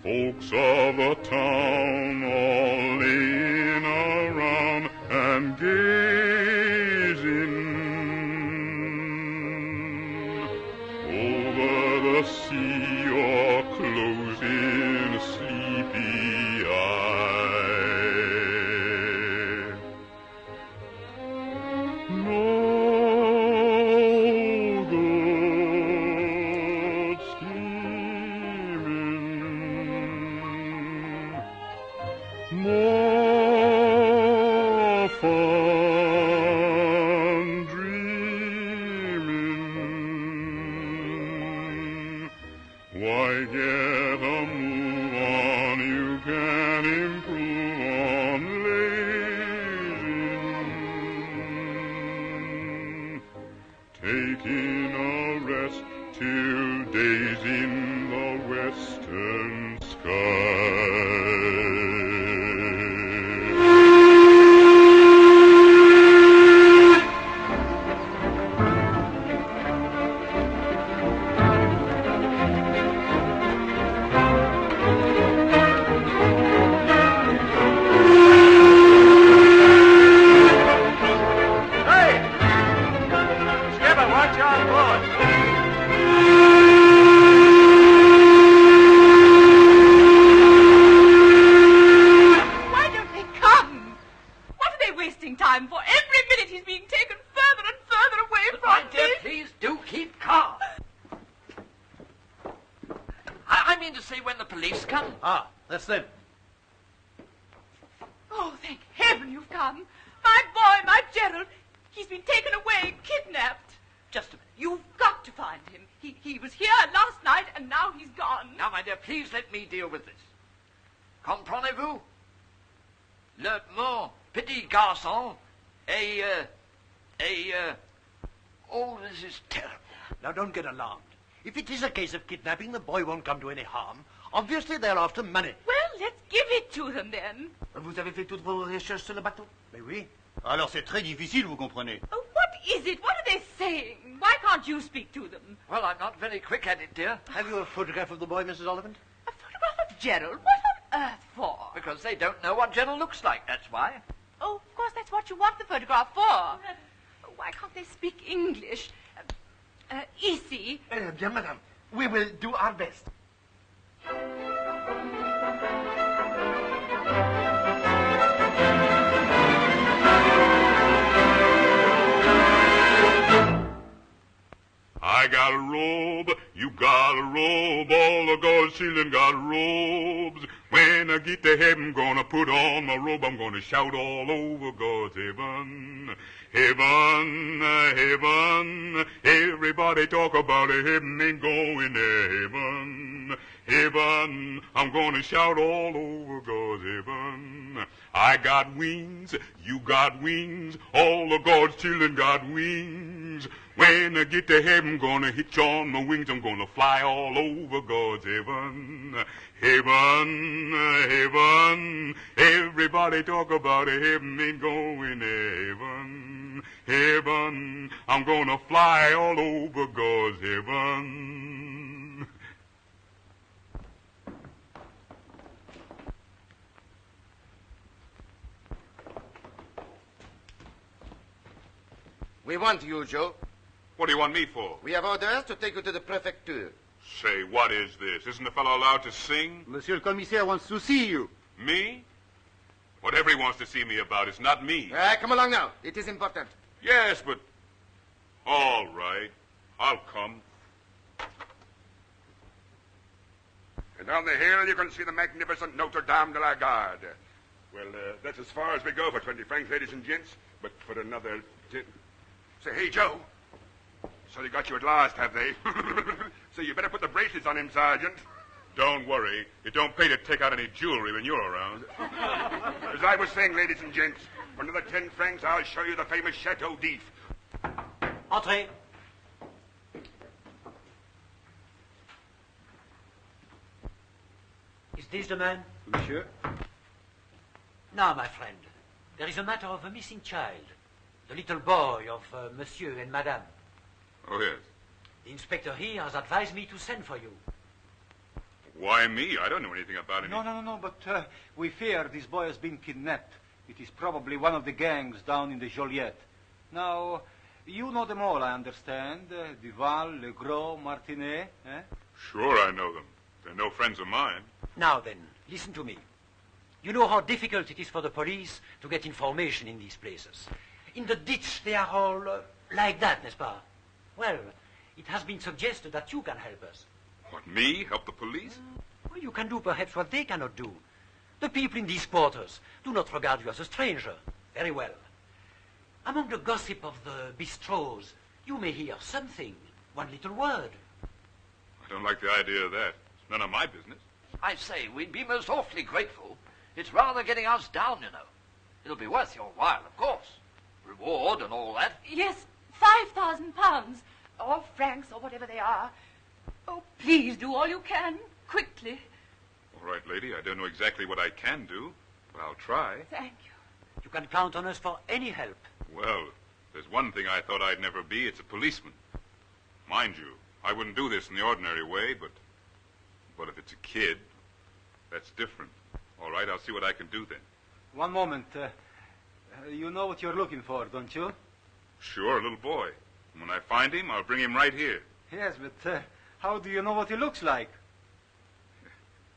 Folks of the town all laying around and gazing over the sea or closing a sleepy eye. No good scheming, more fun dreaming. Why get a move on, you can improve on lazing. Taking a rest till day's in the western sky. Time for every minute he's being taken further and further away from My dear, me. please do keep calm. I mean to say when the police come. Ah, that's them. Oh, thank heaven you've come. My boy, my Gerald, he's been taken away, kidnapped. Just a minute. You've got to find him. He was here last night and now he's gone. Now, my dear, please let me deal with this. Comprenez-vous? Le mon petit garçon oh, this is terrible. Now, don't get alarmed. If it is a case of kidnapping, the boy won't come to any harm. Obviously, they're after money. Well, let's give it to them then. Vous avez fait toutes vos recherches sur le bateau? Mais oui. Alors c'est très difficile, vous comprenez. Oh, what is it? What are they saying? Why can't you speak to them? Well, I'm not very quick at it, dear. Have you a photograph of the boy, Mrs. Ollivant? A photograph of Gerald? What on earth for? Because they don't know what Gerald looks like, that's why. Oh, of course, that's what you want the photograph for. Why can't they speak English? Ici. Bien, madame. We will do our best. I got a robe, you got a robe, all the God's children got robes. When I get to heaven, gonna put on my robe, I'm gonna shout all over God's heaven. Heaven, heaven, everybody talk about it, heaven ain't going to heaven. Heaven, I'm gonna shout all over God's heaven. I got wings, you got wings, all of God's children got wings. When I get to heaven, gonna hitch on my wings, I'm gonna fly all over God's heaven. Heaven, heaven, everybody talk about it, heaven ain't going to heaven. Heaven, I'm gonna fly all over God's heaven. We want you, Joe. What do you want me for? We have orders to take you to the prefecture. Say, what is this? Isn't the fellow allowed to sing? Monsieur le commissaire wants to see you. Me? Whatever he wants to see me about, it's not me. Come along now. It is important. Yes, but... All right. I'll come. And on the hill, you can see the magnificent Notre Dame de la Garde. Well, that's as far as we go for 20 francs, ladies and gents. But for another... Say, hey, Joe. So they got you at last, have they? So you better put the bracelets on him, Sergeant. Don't worry. It don't pay to take out any jewelry when you're around. As I was saying, ladies and gents, for another 10 francs, I'll show you the famous Chateau d'If. Entrez. Is this the man? Monsieur? Now, my friend, there is a matter of a missing child. The little boy of Monsieur and Madame. Oh, yes. The inspector here has advised me to send for you. Why me? I don't know anything about it. No, but we fear this boy has been kidnapped. It is probably one of the gangs down in the Joliette. Now, you know them all, I understand. Duval, Legros, Martinet, eh? Sure, I know them. They're no friends of mine. Now then, listen to me. You know how difficult it is for the police to get information in these places. In the ditch, they are all like that, n'est-ce pas? Well, it has been suggested that you can help us. What, me? Help the police? Well, you can do perhaps what they cannot do. The people in these quarters do not regard you as a stranger. Very well. Among the gossip of the bistros, you may hear something, one little word. I don't like the idea of that. It's none of my business. I say, we'd be most awfully grateful. It's rather getting us down, you know. It'll be worth your while, of course. Reward and all that. Yes, £5,000, or francs, or whatever they are. Oh, please do all you can, quickly. All right, lady, I don't know exactly what I can do, but I'll try. Thank you. You can count on us for any help. Well, there's one thing I thought I'd never be. It's a policeman. Mind you, I wouldn't do this in the ordinary way, but if it's a kid, that's different. All right, I'll see what I can do then. One moment. You know what you're looking for, don't you? Sure, a little boy. And when I find him, I'll bring him right here. Yes, but how do you know what he looks like?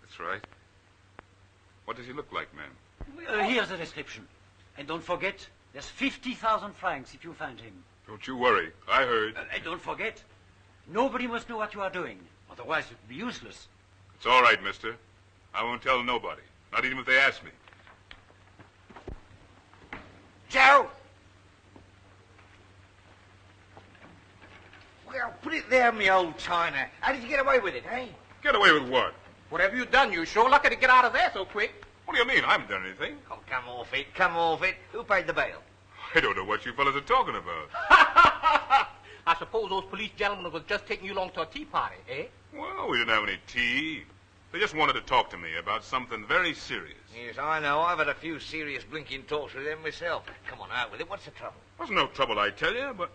That's right. What does he look like, ma'am? Here's the description. And don't forget, there's 50,000 francs if you find him. Don't you worry. I heard. And don't forget, nobody must know what you are doing. Otherwise, it would be useless. It's all right, mister. I won't tell nobody. Not even if they ask me. Joe! Well, put it there, me old China. How did you get away with it, eh? Get away with what? Whatever you done, you sure lucky to get out of there so quick. What do you mean? I haven't done anything. Oh, come off it, come off it. Who paid the bail? I don't know what you fellas are talking about. I suppose those police gentlemen was just taking you along to a tea party, eh? Well, we didn't have any tea. They just wanted to talk to me about something very serious. Yes, I know. I've had a few serious blinking talks with them myself. Come on, out with it. What's the trouble? Wasn't no trouble, I tell you, but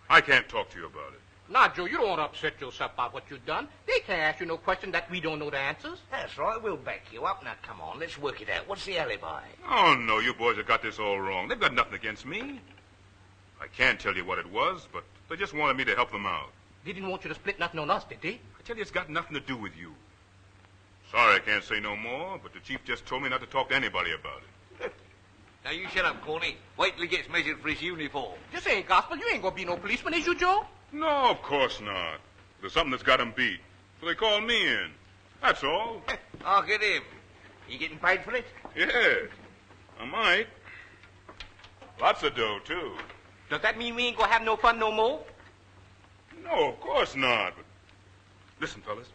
I can't talk to you about it. Now, Joe, you don't want to upset yourself about what you've done. They can't ask you no question that we don't know the answers. That's right. We'll back you up. Now, come on. Let's work it out. What's the alibi? Oh, no, you boys have got this all wrong. They've got nothing against me. I can't tell you what it was, but they just wanted me to help them out. They didn't want you to split nothing on us, did they? I tell you, it's got nothing to do with you. Sorry I can't say no more, but the chief just told me not to talk to anybody about it. Now, you shut up, Corny. Wait till he gets measured for his uniform. This ain't gospel. You ain't gonna be no policeman, is you, Joe? No, of course not. There's something that's got him beat. So they called me in. That's all. Look at him. You getting paid for it? Yeah, I might. Lots of dough, too. Does that mean we ain't gonna have no fun no more? No, of course not. But listen, fellas.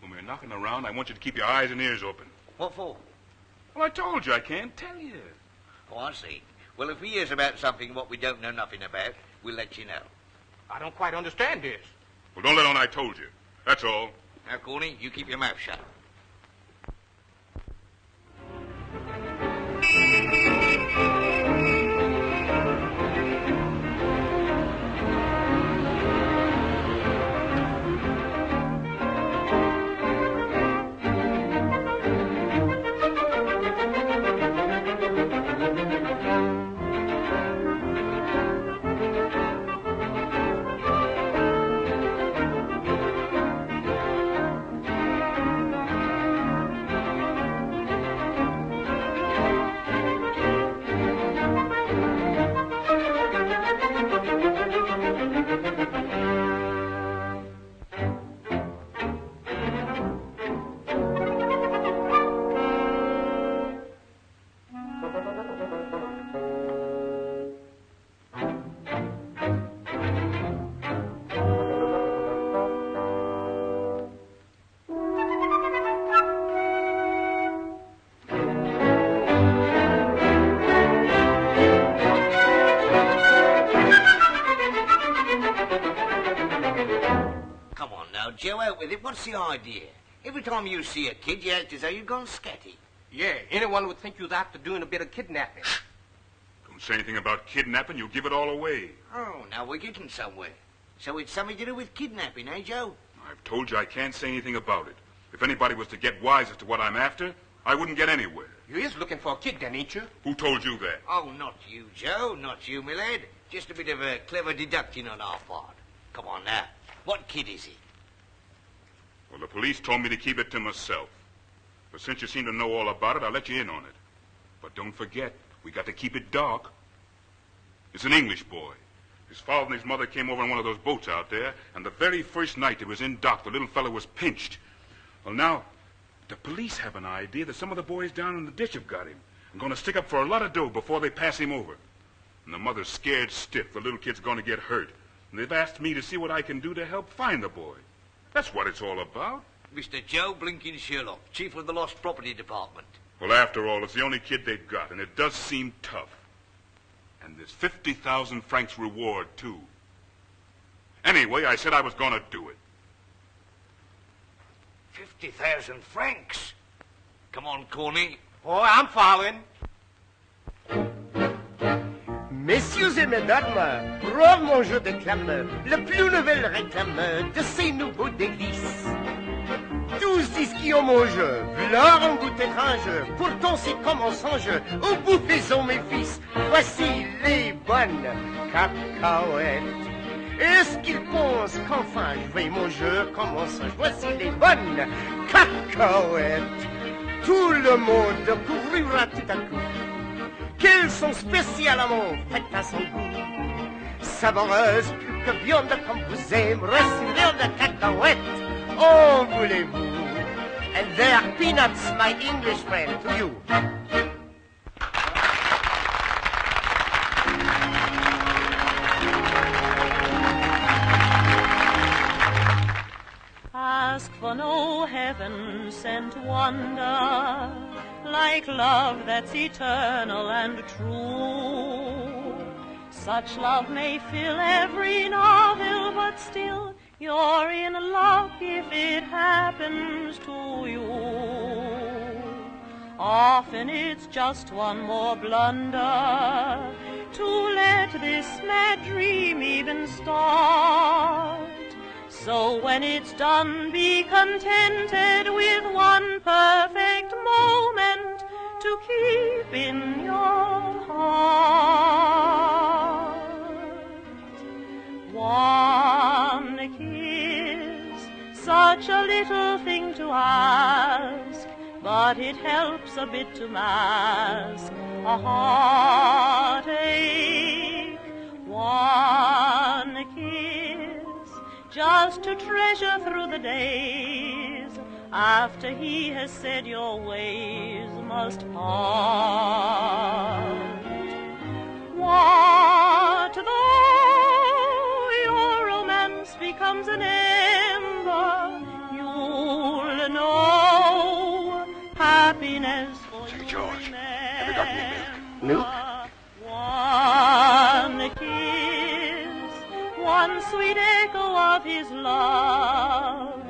When we're knocking around, I want you to keep your eyes and ears open. What for? Well, I told you I can't tell you. Oh, I see. Well, if we hears about something what we don't know nothing about, we'll let you know. I don't quite understand this. Well, don't let on I told you. That's all. Now, Corny, you keep your mouth shut. Joe, out with it. What's the idea? Every time you see a kid, you act as though you've gone scatty. Yeah, anyone would think you was after doing a bit of kidnapping. Don't say anything about kidnapping. You'll give it all away. Oh, now we're getting somewhere. So it's something to do with kidnapping, eh, Joe? I've told you I can't say anything about it. If anybody was to get wise as to what I'm after, I wouldn't get anywhere. You is looking for a kid then, ain't you? Who told you that? Oh, not you, Joe. Not you, my lad. Just a bit of a clever deducting on our part. Come on now. What kid is he? Well, the police told me to keep it to myself. But since you seem to know all about it, I'll let you in on it. But don't forget, we got to keep it dark. It's an English boy. His father and his mother came over on one of those boats out there, and the very first night it was in dock, the little fellow was pinched. Well, now, the police have an idea that some of the boys down in the ditch have got him and going to stick up for a lot of dough before they pass him over. And the mother's scared stiff the little kid's going to get hurt. And they've asked me to see what I can do to help find the boy. That's what it's all about. Mr. Joe Blinkin Sherlock, Chief of the Lost Property Department. Well, after all, it's the only kid they've got, and it does seem tough. And there's 50,000 francs reward, too. Anyway, I said I was going to do it. 50,000 francs? Come on, Corny. Oh, I'm following. Messieurs et mesdames, bravement je déclame le plus nouvel réclame de ces nouveaux délices. 12 disques en mon jeu, v'là un goût étrange, pourtant c'est comme un songe, au bouffez-en mes fils, voici les bonnes cacahuètes. Est-ce qu'ils pensent qu'enfin je vais mon jeu comme un songe, voici les bonnes cacahuètes. Tout le monde couvrira tout à coup, qu'elles sont spécialement faites à son goût. Savoureuses, plus que viande comme vous aimerez, viande de cacahuètes. Oh, voulez-vous? And they are peanuts, my English friend, to you. Ask for no heaven-sent wonder, like love that's eternal and true. Such love may fill every novel, but still you're in love if it happens to you. Often it's just one more blunder to let this mad dream even start. So when it's done, be contented with one perfect moment to keep in your heart. One kiss, such a little thing to ask, but it helps a bit to mask a heartache. One kiss, just to treasure through the days, after he has said your ways must part. What though your romance becomes an ember, you'll know happiness for Say, you George, have you got any Milk? One kiss, one sweet echo of his love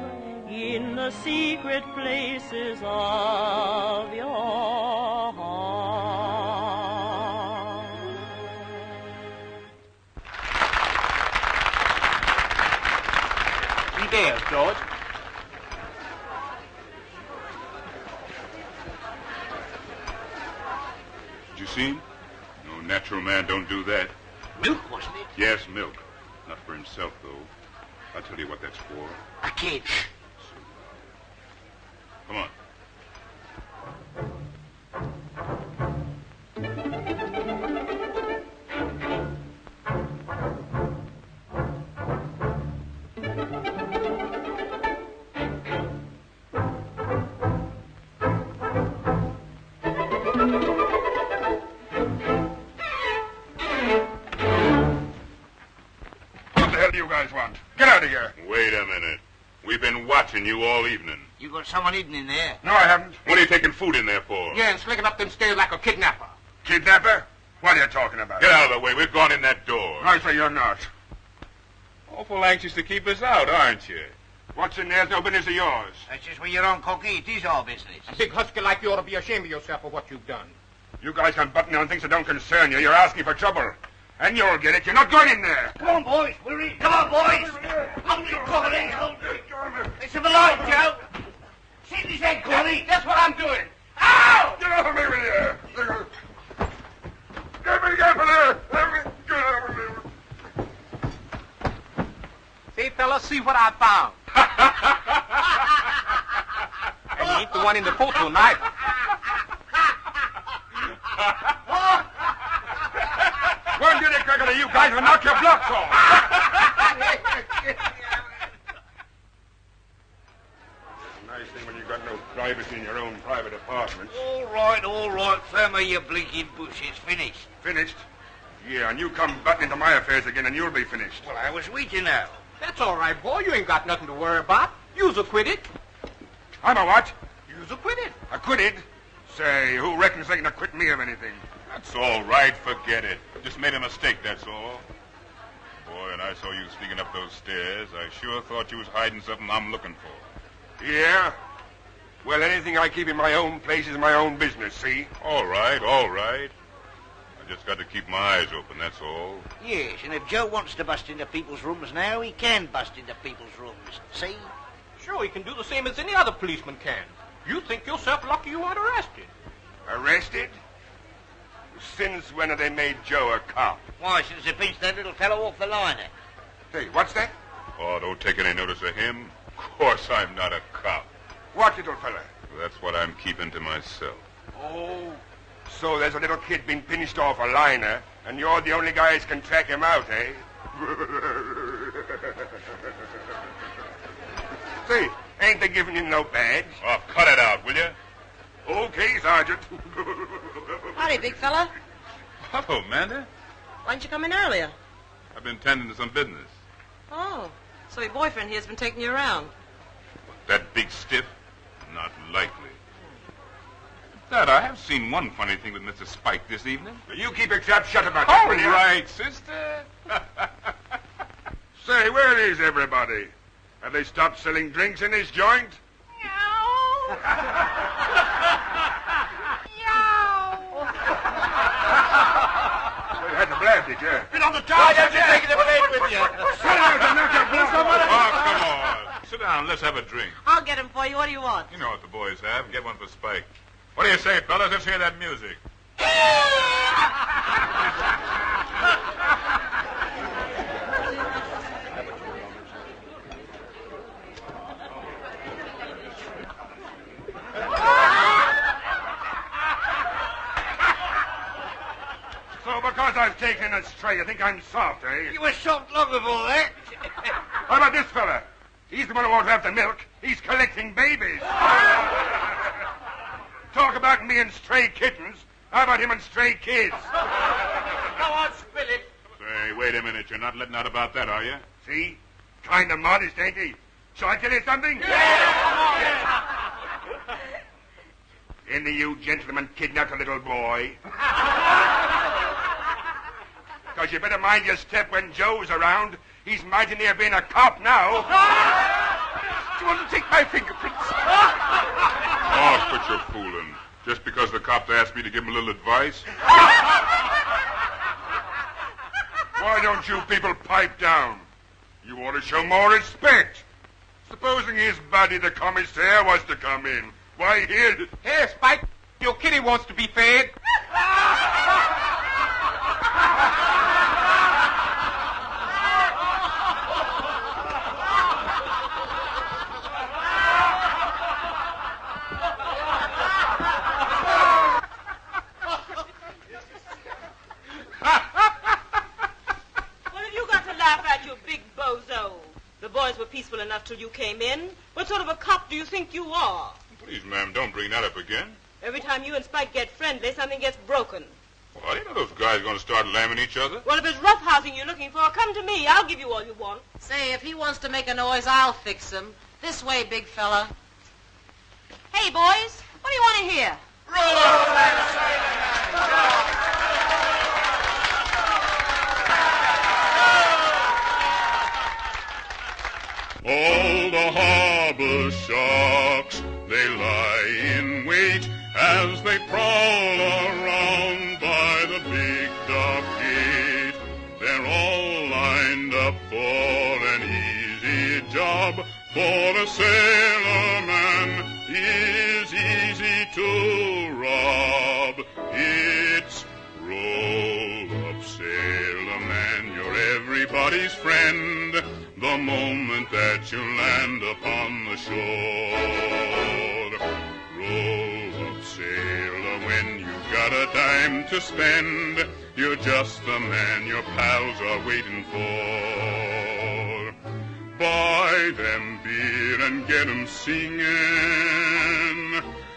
in the secret places of your heart. He there, George. Did you see him? No natural man don't do that. Milk, wasn't it? Yes, milk. Not for himself, though. I'll tell you what that's for. A kid. Come on. What the hell do you guys want? Get out of here. Wait a minute. We've been watching you all evening. You got someone hidden in there? No, I haven't. What are you taking food in there for? Yeah, and slicking up them stairs like a kidnapper. Kidnapper? What are you talking about? Get out of the way. We've gone in that door. I say you're not. Awful anxious to keep us out, aren't you? What's in there's no business of yours. That's just where your own cocky. It is our business. A big husky like you ought to be ashamed of yourself for what you've done. You guys can button on things that don't concern you. You're asking for trouble. And you'll get it. You're not going in there. Come on, boys. We're in. Come on, boys. Hold it, Corny. Hold it. It's a light, Joe. what I found. And he ain't the one in the photo neither. One dirty cracker of you guys will knock your blocks off. Nice thing when you got no privacy in your own private apartment. All right, Firma, you blinking bushes. Finished. Finished? Yeah, and you come butting into my affairs again and you'll be finished. Well, I was waiting now. That's all right, boy. You ain't got nothing to worry about. You's acquitted. I'm a what? You's acquitted. Acquitted? Say, who reckons they can acquit me of anything? That's all right. Forget it. Just made a mistake, that's all. Boy, and I saw you sneaking up those stairs. I sure thought you was hiding something I'm looking for. Yeah? Well, anything I keep in my own place is my own business, see? All right, all right. I just got to keep my eyes open, that's all. Yes, and if Joe wants to bust into people's rooms now, he can bust into people's rooms. See? Sure, he can do the same as any other policeman can. You think yourself lucky you weren't arrested. Arrested? Since when have they made Joe a cop? Why, since they pinched that little fellow off the liner. Hey, what's that? Oh, don't take any notice of him. Of course I'm not a cop. What little fella? That's what I'm keeping to myself. Oh, so there's a little kid been pinched off a liner, and you're the only guys can track him out, eh? Say, ain't they giving him no badge? Oh, cut it out, will you? Okay, Sergeant. Howdy, big fella. Hello, Amanda. Why didn't you come in earlier? I've been tending to some business. Oh, so your boyfriend here's been taking you around. That big stiff? Not likely. Dad, I have seen one funny thing with Mr. Spike this evening. You keep your trap shut about that, All will you? right, sister. Say, where is everybody? Have they stopped selling drinks in this joint? Well, you had to blab, did you? Been on the job, you're taking the blade with you. Sit down and knock your blocks off. Oh, come on. Sit down. Let's have a drink. I'll get him for you. What do you want? You know what the boys have. Get one for Spike. What do you say, fellas? Let's hear that music. So because I've taken a stray, you think I'm soft, eh? You were soft long before that. How about this fella? He's the one who won't have the milk. He's collecting babies. Talk about me and stray kittens. How about him and stray kids? Go on, spill it. Say, wait a minute. You're not letting out about that, are you? See? Kind of modest, ain't he? Shall I tell you something? Any of you gentlemen kidnapped a little boy? Because you better mind your step when Joe's around. He's mighty near being a cop now. Do you want to take my fingerprints? Oh, quit your fooling. Just because the cops asked me to give him a little advice? Why don't you people pipe down? You ought to show more respect. Supposing his buddy, the commissaire, was to come in. Why, he'd... Hey, Spike, your kitty wants to be fed. Peaceful enough till you came in. What sort of a cop do you think you are? Please, ma'am, don't bring that up again. Every time you and Spike get friendly, something gets broken. Well, you know those guys are going to start lambing each other. Well, if it's roughhousing you're looking for, come to me. I'll give you all you want. Say, if he wants to make a noise, I'll fix him. This way, big fella. Hey, boys, what do you want to hear? All the harbor sharks, they lie in wait as they prowl around by the big dock gate. They're all lined up for an easy job, for a sailorman is easy to rob. It's roll up, sailorman, you're everybody's friend. the moment that you land upon the shore. Roll up, sailor, when you've got a dime to spend. You're just the man your pals are waiting for. Buy them beer and get 'em singing.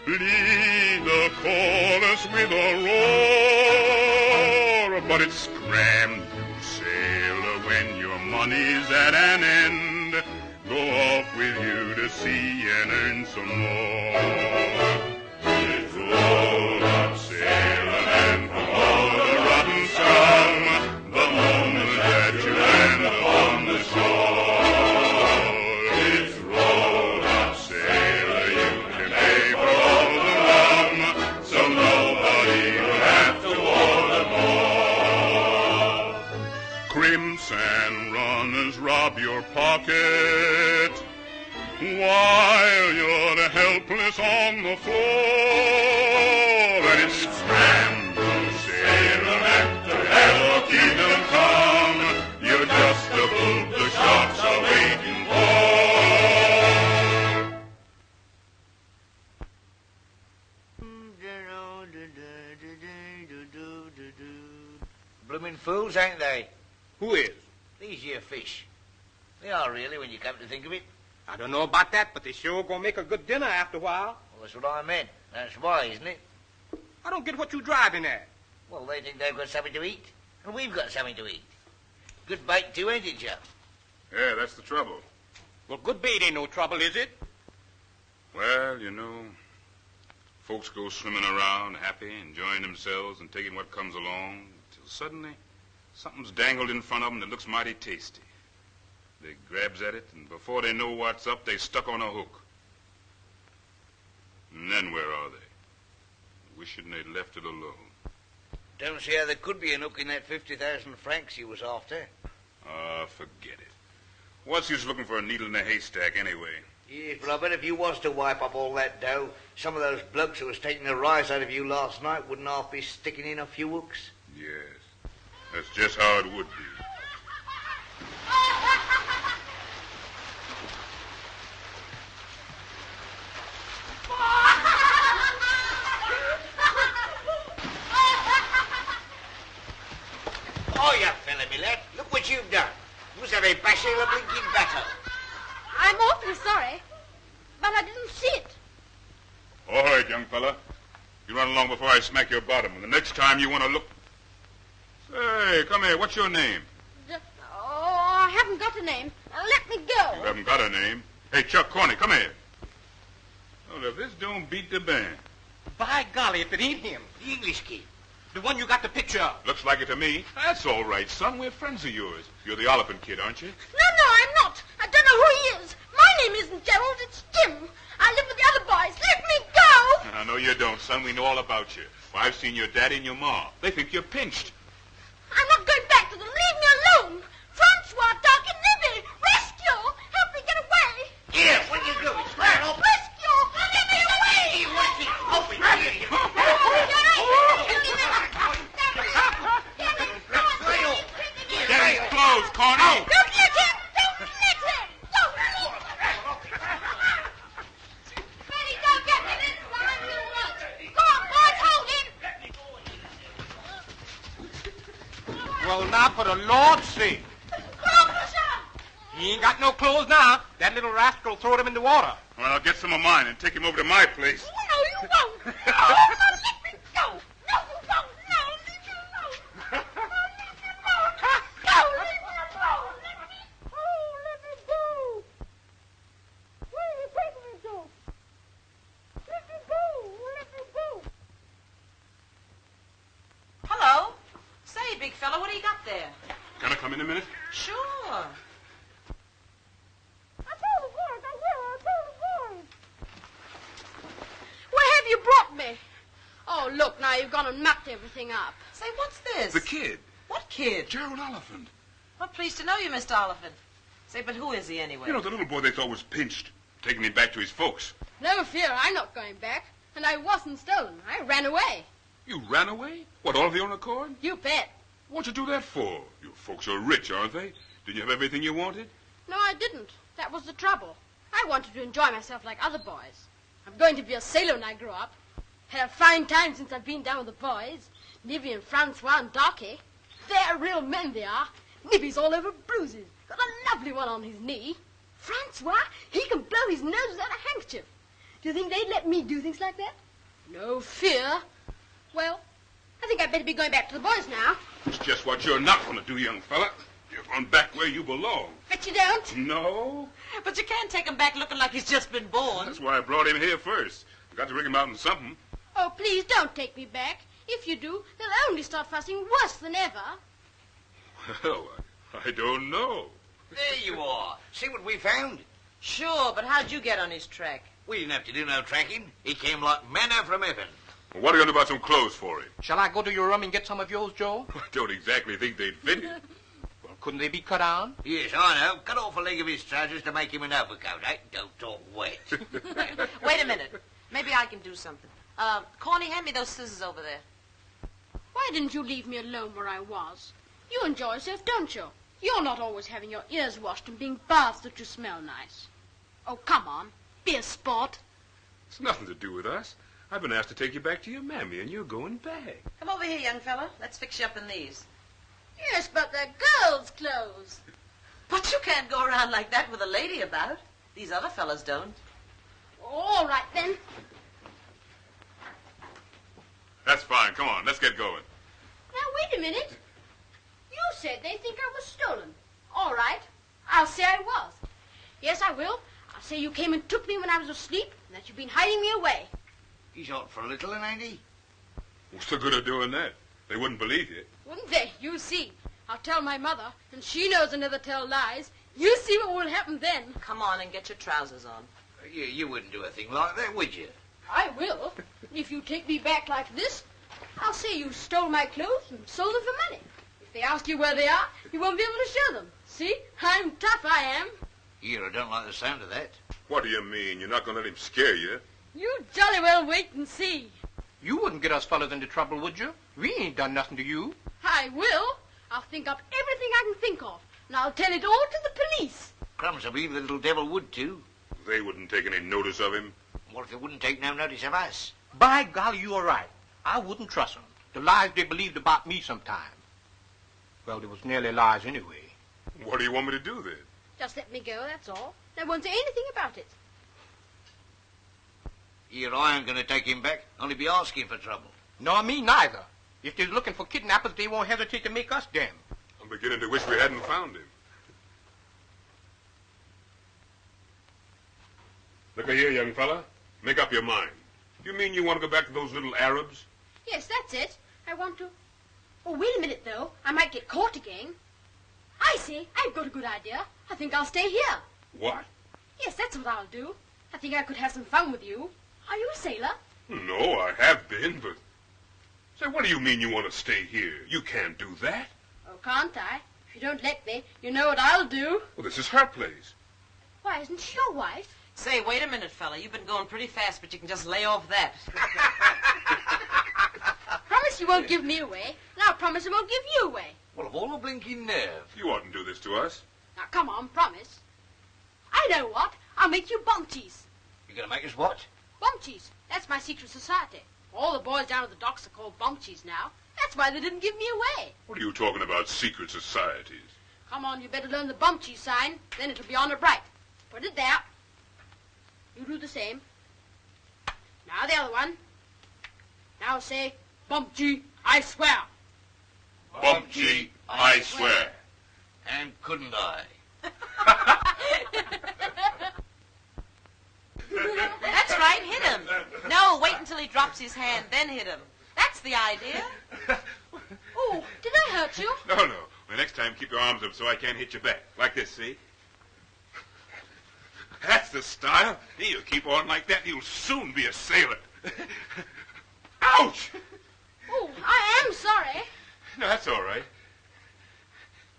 Lead the chorus with a roar. But it's scram, you sailor, when your money's at an end. Go off with you to sea and earn some more. It's roll up, sailor, and from all the rotten scum, the moment that you land upon the shore. It's roll up, sailor, you can pay for all the rum, so nobody will have to order more. Crimps and runners rob your pocket while you're helpless on the floor. And it's scramble, sailor, after hell, kingdom come. You're just a boot the sharks are waiting for. Bloomin' fools, ain't they? Who is? These here fish. They are really, when you come to think of it. I don't know about that, but they sure gonna make a good dinner after a while. Well, that's what I meant. That's why, isn't it? I don't get what you driving at. Well, they think they've got something to eat, and we've got something to eat. Good bait too, ain't it, Joe? Yeah, that's the trouble. Well, good bait ain't no trouble, is it? Well, you know, folks go swimming around happy, enjoying themselves and taking what comes along, till suddenly something's dangled in front of them that looks mighty tasty. They grabs at it, and before they know what's up, they stuck on a hook. And then where are they? Wishing they'd left it alone. Don't see how there could be an hook in that 50,000 francs you was after. Ah, forget it. What's use looking for a needle in a haystack anyway? Yes, but I bet if you was to wipe up all that dough, some of those blokes who was taking a rise out of you last night wouldn't half be sticking in a few hooks. Yes, that's just how it would be. Oh, you fella, me lad. Look what you've done. You must have a bashing of a blinking battle. I'm awfully sorry, but I didn't see it. All right, young fella. You run along before I smack your bottom. And the next time you want to look... Say, come here. What's your name? I haven't got a name. Let me go. You haven't got a name? Hey, Chuck Corney, come here. Well, if this don't beat the band. By golly, if it ain't him. The English kid. The one you got the picture of. Looks like it to me. That's all right, son. We're friends of yours. You're the Oliphant kid, aren't you? No, I'm not. I don't know who he is. My name isn't Gerald, it's Jim. I live with the other boys. Let me go! No, you don't, son. We know all about you. Well, I've seen your daddy and your ma. They think you're pinched. I'm not going back to them. Leave me alone. Francois, Doc, and Libby. Rescue! Help me get away! Here, what are you doing? Square up. Rescue! Get me away! Open here. Daddy's closed, Corny. Don't let him! Don't let him! Don't let him! Betty, don't get me this time, you lot. Go on, boys, hold him. Well, now, for the Lord's sake. He ain't got no clothes now. That little rascal throwed him in the water. Well, I'll get some of mine and take him over to my place. No, you won't. No, let me go. No, you won't. No, leave me alone. No, leave me alone. No, leave me alone. Let me go. Where are you taking me to? Let me go. Let me go. Hello. Say, big fella, what do you got there? Can I come in a minute? Sure. Where have you brought me? Oh, look, now you've gone and mucked everything up. Say, what's this? The kid. What kid? Gerald Oliphant. Well, pleased to know you, Mr. Oliphant. Say, but who is he anyway? You know, the little boy they thought was pinched. Taking him back to his folks. No fear, I'm not going back. And I wasn't stolen. I ran away. You ran away? What, all of your own accord? You bet. What'd you do that for? Your folks are rich, aren't they? Didn't you have everything you wanted? No, I didn't. That was the trouble. I wanted to enjoy myself like other boys. I'm going to be a sailor when I grow up. Had a fine time since I've been down with the boys. Nibby and Francois and Darky. They're real men, they are. Nibby's all over bruises. Got a lovely one on his knee. Francois, he can blow his nose without a handkerchief. Do you think they'd let me do things like that? No fear. Well, I think I'd better be going back to the boys now. It's just what you're not going to do, young fella. You're going back where you belong. But you don't? No. But you can't take him back looking like he's just been born. That's why I brought him here first. Got to rig him out in something. Oh, please don't take me back. If you do, they'll only start fussing worse than ever. Well, I don't know. There you are. See what we found? Sure, but how'd you get on his track? We didn't have to do no tracking. He came like manna from heaven. Well, what are you going to do about some clothes for him? Shall I go to your room and get some of yours, Joe? I don't exactly think they'd fit him. Well, couldn't they be cut on? Yes, I know. Cut off a leg of his trousers to make him an overcoat, eh? Don't talk wet. Wait a minute. Maybe I can do something. Corny, hand me those scissors over there. Why didn't you leave me alone where I was? You enjoy yourself, don't you? You're not always having your ears washed and being bathed that you smell nice. Oh, come on. Be a sport. It's nothing to do with us. I've been asked to take you back to your mammy, and you're going back. Come over here, young fella. Let's fix you up in these. Yes, but they're girls' clothes. But you can't go around like that with a lady about. These other fellas don't. All right, then. That's fine. Come on, let's get going. Now, wait a minute. You said they think I was stolen. All right. I'll say I was. Yes, I will. I'll say you came and took me when I was asleep and that you've been hiding me away. He's out for a little, ain't he? What's the good of doing that? They wouldn't believe you. Wouldn't they? You see. I'll tell my mother, and she knows I never tell lies. You see what will happen then. Come on and get your trousers on. You wouldn't do a thing like that, would you? I will. If you take me back like this, I'll say you stole my clothes and sold them for money. If they ask you where they are, you won't be able to show them. See? I'm tough, I am. Here, I don't like the sound of that. What do you mean? You're not going to let him scare you? You jolly well wait and see. You wouldn't get us fellas into trouble, would you? We ain't done nothing to you. I will. I'll think up everything I can think of, and I'll tell it all to the police. Crumbs, I believe the little devil would, too. They wouldn't take any notice of him. What if they wouldn't take no notice of us? By golly, you are right. I wouldn't trust them. The lies they believed about me sometime. Well, they was nearly lies anyway. What do you want me to do then? Just let me go, that's all. They won't say anything about it. Here, I ain't going to take him back. Only be asking for trouble. Nor me neither. If they're looking for kidnappers, they won't hesitate to make us damn. I'm beginning to wish we hadn't found him. Look here, young fella. Make up your mind. You mean you want to go back to those little Arabs? Yes, that's it. I want to... Oh, wait a minute, though. I might get caught again. I say, I've got a good idea. I think I'll stay here. What? Yes, that's what I'll do. I think I could have some fun with you. Are you a sailor? No, I have been, but... Say, what do you mean you want to stay here? You can't do that. Oh, can't I? If you don't let me, you know what I'll do. Well, this is her place. Why, isn't she your wife? Say, wait a minute, fella. You've been going pretty fast, but you can just lay off that. Promise you won't give me away, and I'll promise I won't give you away. Well, of all the blinking nerve. You oughtn't do this to us. Now, come on, promise. I know what. I'll make you bumchies. You're going to make us what? Bumchies. That's my secret society. All the boys down at the docks are called bumchies now. That's why they didn't give me away. What are you talking about, secret societies? Come on, you better learn the bumchie sign. Then it'll be on the bright. Put it there. You do the same. Now the other one. Now say, bumchie, I swear. Bumchie, I swear. And couldn't I? That's right, hit him. No, wait until he drops his hand, then hit him. That's the idea. Oh, did I hurt you? No. Well, next time, keep your arms up so I can't hit you back. Like this, see? That's the style. You keep on like that, you'll soon be a sailor. Ouch! Oh, I am sorry. No, that's all right.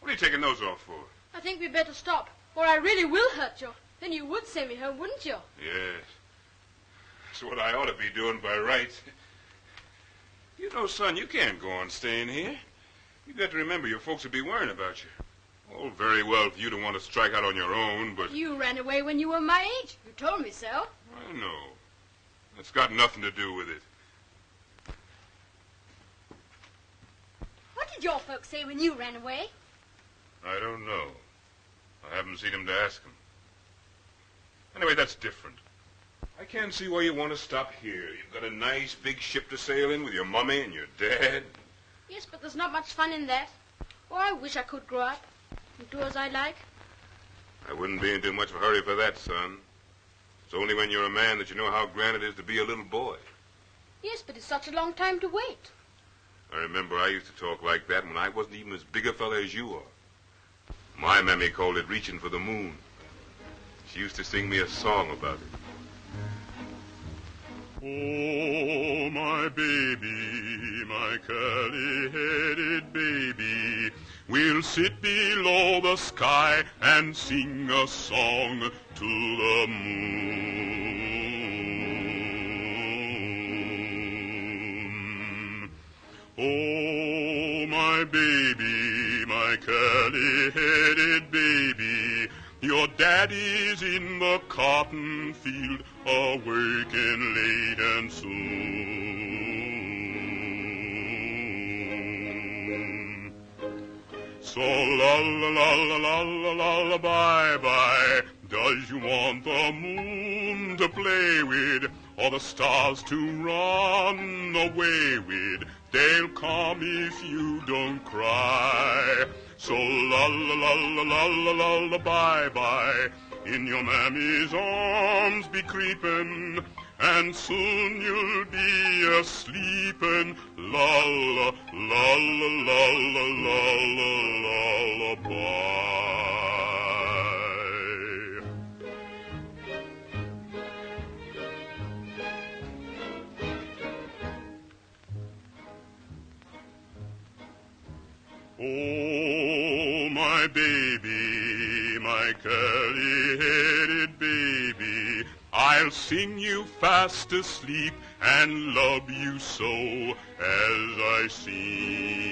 What are you taking those off for? I think we'd better stop, or I really will hurt you. Then you would send me home, wouldn't you? Yes. That's what I ought to be doing by rights. You know, son, you can't go on staying here. You got to remember your folks will be worrying about you. All very well for you to want to strike out on your own, but... You ran away when you were my age. You told me so. I know. It's got nothing to do with it. What did your folks say when you ran away? I don't know. I haven't seen him to ask him. Anyway, that's different. I can't see why you want to stop here. You've got a nice big ship to sail in with your mummy and your dad. Yes, but there's not much fun in that. Oh, I wish I could grow up and do as I like. I wouldn't be in too much of a hurry for that, son. It's only when you're a man that you know how grand it is to be a little boy. Yes, but it's such a long time to wait. I remember I used to talk like that when I wasn't even as big a fella as you are. My mammy called it reaching for the moon. She used to sing me a song about it. Oh, my baby, my curly-headed baby, we'll sit below the sky and sing a song to the moon. Oh, my baby, my curly-headed baby, your daddy's in the cotton field, awaking late and soon. So la bye bye. Does you want the moon to play with, or the stars to run away with? They'll come if you don't cry. So la bye bye. In your mammy's arms be creepin', and soon you'll be a-sleepin'. Lullaby. Oh, my baby, my curly-headed baby, I'll sing you fast asleep and love you so as I sing.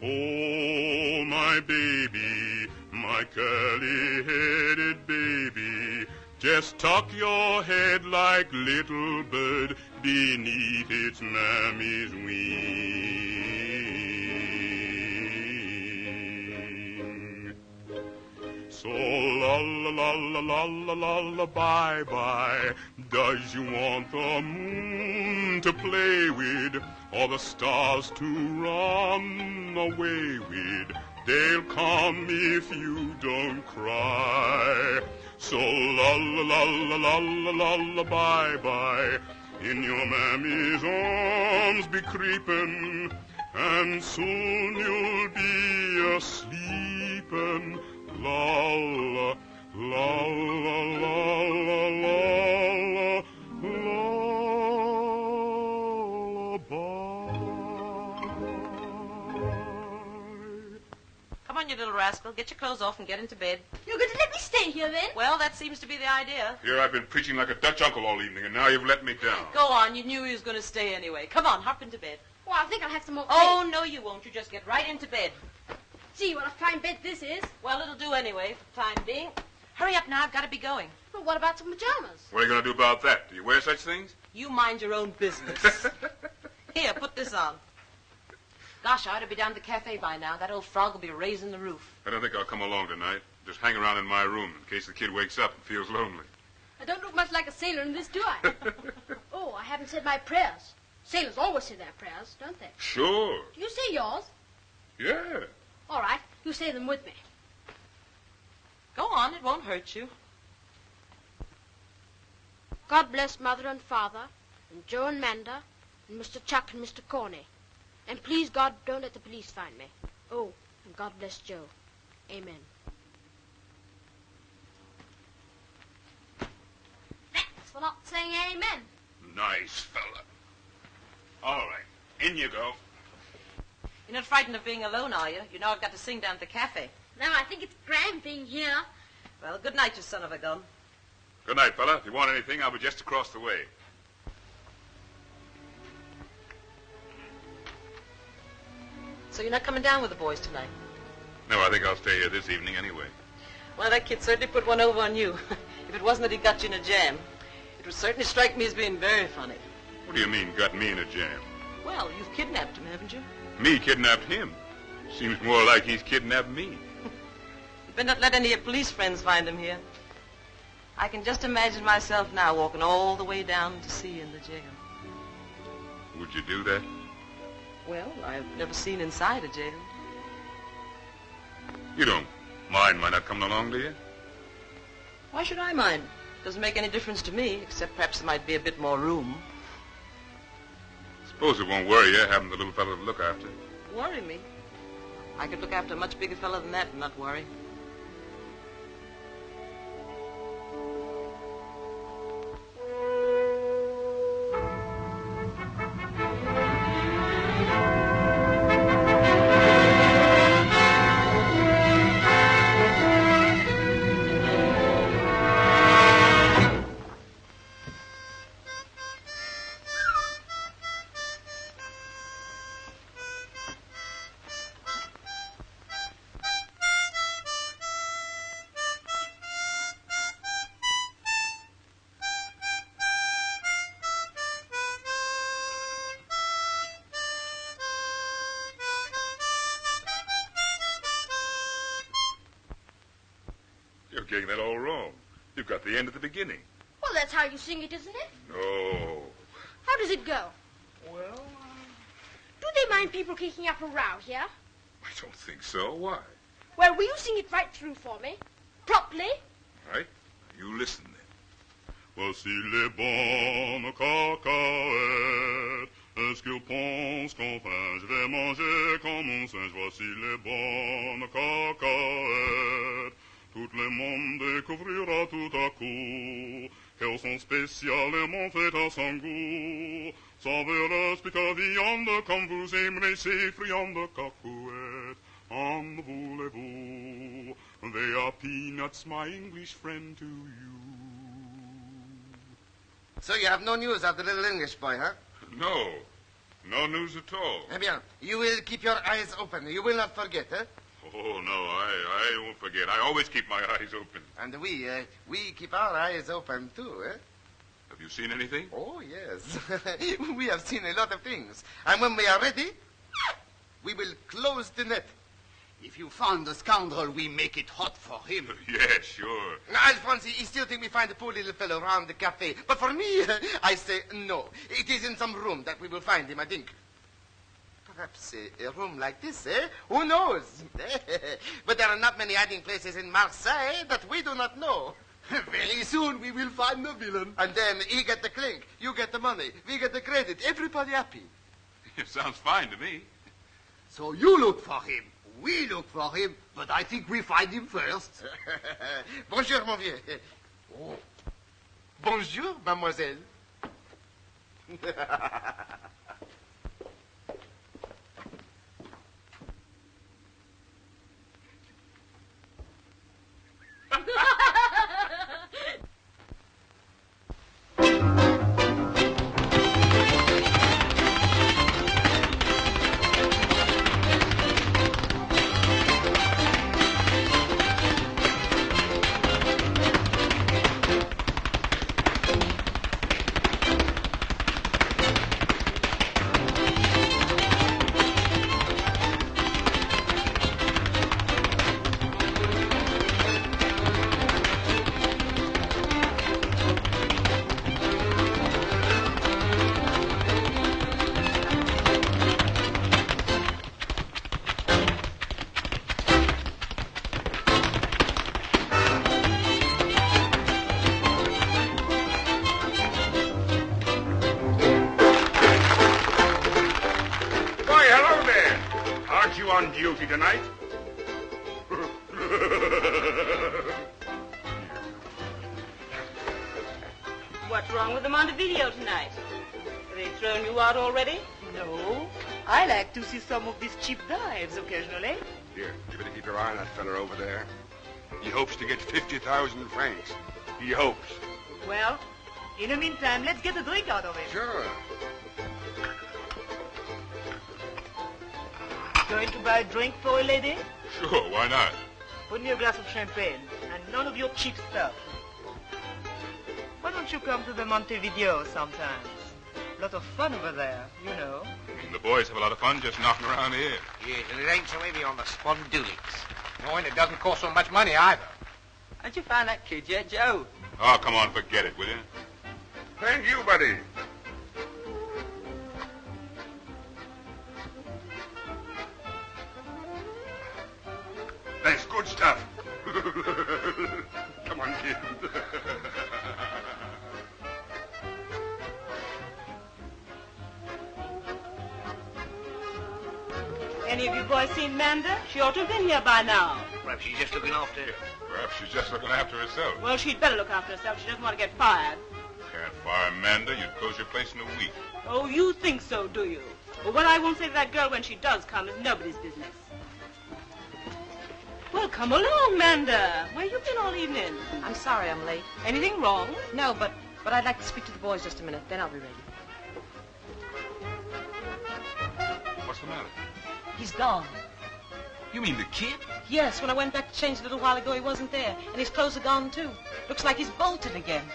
Oh, my baby, my curly-headed baby, just tuck your head like little bird beneath its mammy's wing. So la bye bye. Does you want the moon to play with, or the stars to run away with? They'll come if you don't cry. So la bye bye. In your mammy's arms be creepin', and soon you'll be a-sleepin'. La Come on, you little rascal. Get your clothes off and get into bed. You're going to let me stay here, then? Well, that seems to be the idea. Here I've been preaching like a Dutch uncle all evening, and now you've let me down. Go on. You knew he was going to stay anyway. Come on, hop into bed. Well, I think I'll have some more Oh, no, you won't. You just get right into bed. Gee, what a fine bed this is. Well, it'll do anyway for the time being. Hurry up now. I've got to be going. Well, what about some pajamas? What are you going to do about that? Do you wear such things? You mind your own business. Here, put this on. Gosh, I ought to be down at the cafe by now. That old frog will be raising the roof. I don't think I'll come along tonight. Just hang around in my room in case the kid wakes up and feels lonely. I don't look much like a sailor in this, do I? Oh, I haven't said my prayers. Sailors always say their prayers, don't they? Sure. Do you say yours? Yeah. All right, you say them with me. Go on, it won't hurt you. God bless Mother and Father, and Joe and Manda, and Mr. Chuck and Mr. Corney. And please, God, don't let the police find me. Oh, and God bless Joe. Amen. Thanks for not saying amen. Nice fella. All right, in you go. You're not frightened of being alone, are you? You know I've got to sing down at the cafe. No, I think it's grand being here. Well, good night, you son of a gun. Good night, fella. If you want anything, I'll be just across the way. So you're not coming down with the boys tonight? No, I think I'll stay here this evening anyway. Well, that kid certainly put one over on you. If it wasn't that he got you in a jam, it would certainly strike me as being very funny. What do you mean, got me in a jam? Well, you've kidnapped him, haven't you? Me kidnapped him? Seems more like he's kidnapped me. You better not let any of your police friends find him here. I can just imagine myself now walking all the way down to see you in the jail. Would you do that? Well, I've never seen inside a jail. You don't mind my not coming along, do you? Why should I mind? Doesn't make any difference to me, except perhaps there might be a bit more room. Suppose it won't worry you having the little fellow to look after. Worry me? I could look after a much bigger fellow than that and not worry. You're getting that all wrong. You've got the end at the beginning. Well, that's how you sing it, isn't it? No. How does it go? Well, Do they mind people kicking up a row here? I don't think so. Why? Well, will you sing it right through for me? Properly? Right? You listen then. Voici les bonnes cacahuètes. Est-ce qu'ils pensent qu'enfin je vais manger comme un singe? Voici les bonnes cacahuètes. Tout le monde découvrira tout à coup qu'elles sont spécialement faites à son goût. Savoureuse pique viande comme vous aimerez ces friandes cacahuètes. En voulez-vous? They are peanuts, my English friend, to you. So you have no news of the little English boy, huh? No. No news at all. Eh bien, you will keep your eyes open. You will not forget, eh? Oh, no, I won't forget. I always keep my eyes open. And we keep our eyes open, too, eh? Have you seen anything? Oh, yes. We have seen a lot of things. And when we are ready, we will close the net. If you found the scoundrel, we make it hot for him. Yeah, sure. Alphonse, he still think we find the poor little fellow around the cafe. But for me, I say no. It is in some room that we will find him, I think. Perhaps a room like this, eh? Who knows? But there are not many hiding places in Marseille that we do not know. Very soon we will find the villain. And then he get the clink, you get the money, we get the credit, everybody happy. It sounds fine to me. So you look for him. We look for him, but I think we find him first. Bonjour, mon vieux. Oh. Bonjour, mademoiselle. On duty tonight? What's wrong with the Montevideo tonight? Have they thrown you out already? No. I like to see some of these cheap dives occasionally. Here, you better keep your eye on that fella over there. He hopes to get 50,000 francs. He hopes. Well, in the meantime, let's get a drink out of it. Sure. Going to buy a drink for a lady? Sure, why not? Put me a glass of champagne, and none of your cheap stuff. Why don't you come to the Montevideo sometimes? A lot of fun over there, you know. The boys have a lot of fun just knocking around here. Yes, and it ain't so heavy on the spondulics. No, and it doesn't cost so much money either. How'd you find that kid yet, Joe? Oh, come on, forget it, will you? Thank you, buddy. That's good stuff. Come on, kid. Any of you boys seen Manda? She ought to have been here by now. Perhaps she's just looking after her. Perhaps she's just looking after herself. Well, she'd better look after herself. She doesn't want to get fired. Can't fire Amanda. You'd close your place in a week. Oh, you think so, do you? Well, what I won't say to that girl when she does come is nobody's business. Well, come along, Manda. Where you been all evening? I'm sorry I'm late. Anything wrong? No, but I'd like to speak to the boys just a minute. Then I'll be ready. What's the matter? He's gone. You mean the kid? Yes, when I went back to change a little while ago, he wasn't there. And his clothes are gone, too. Looks like he's bolted again.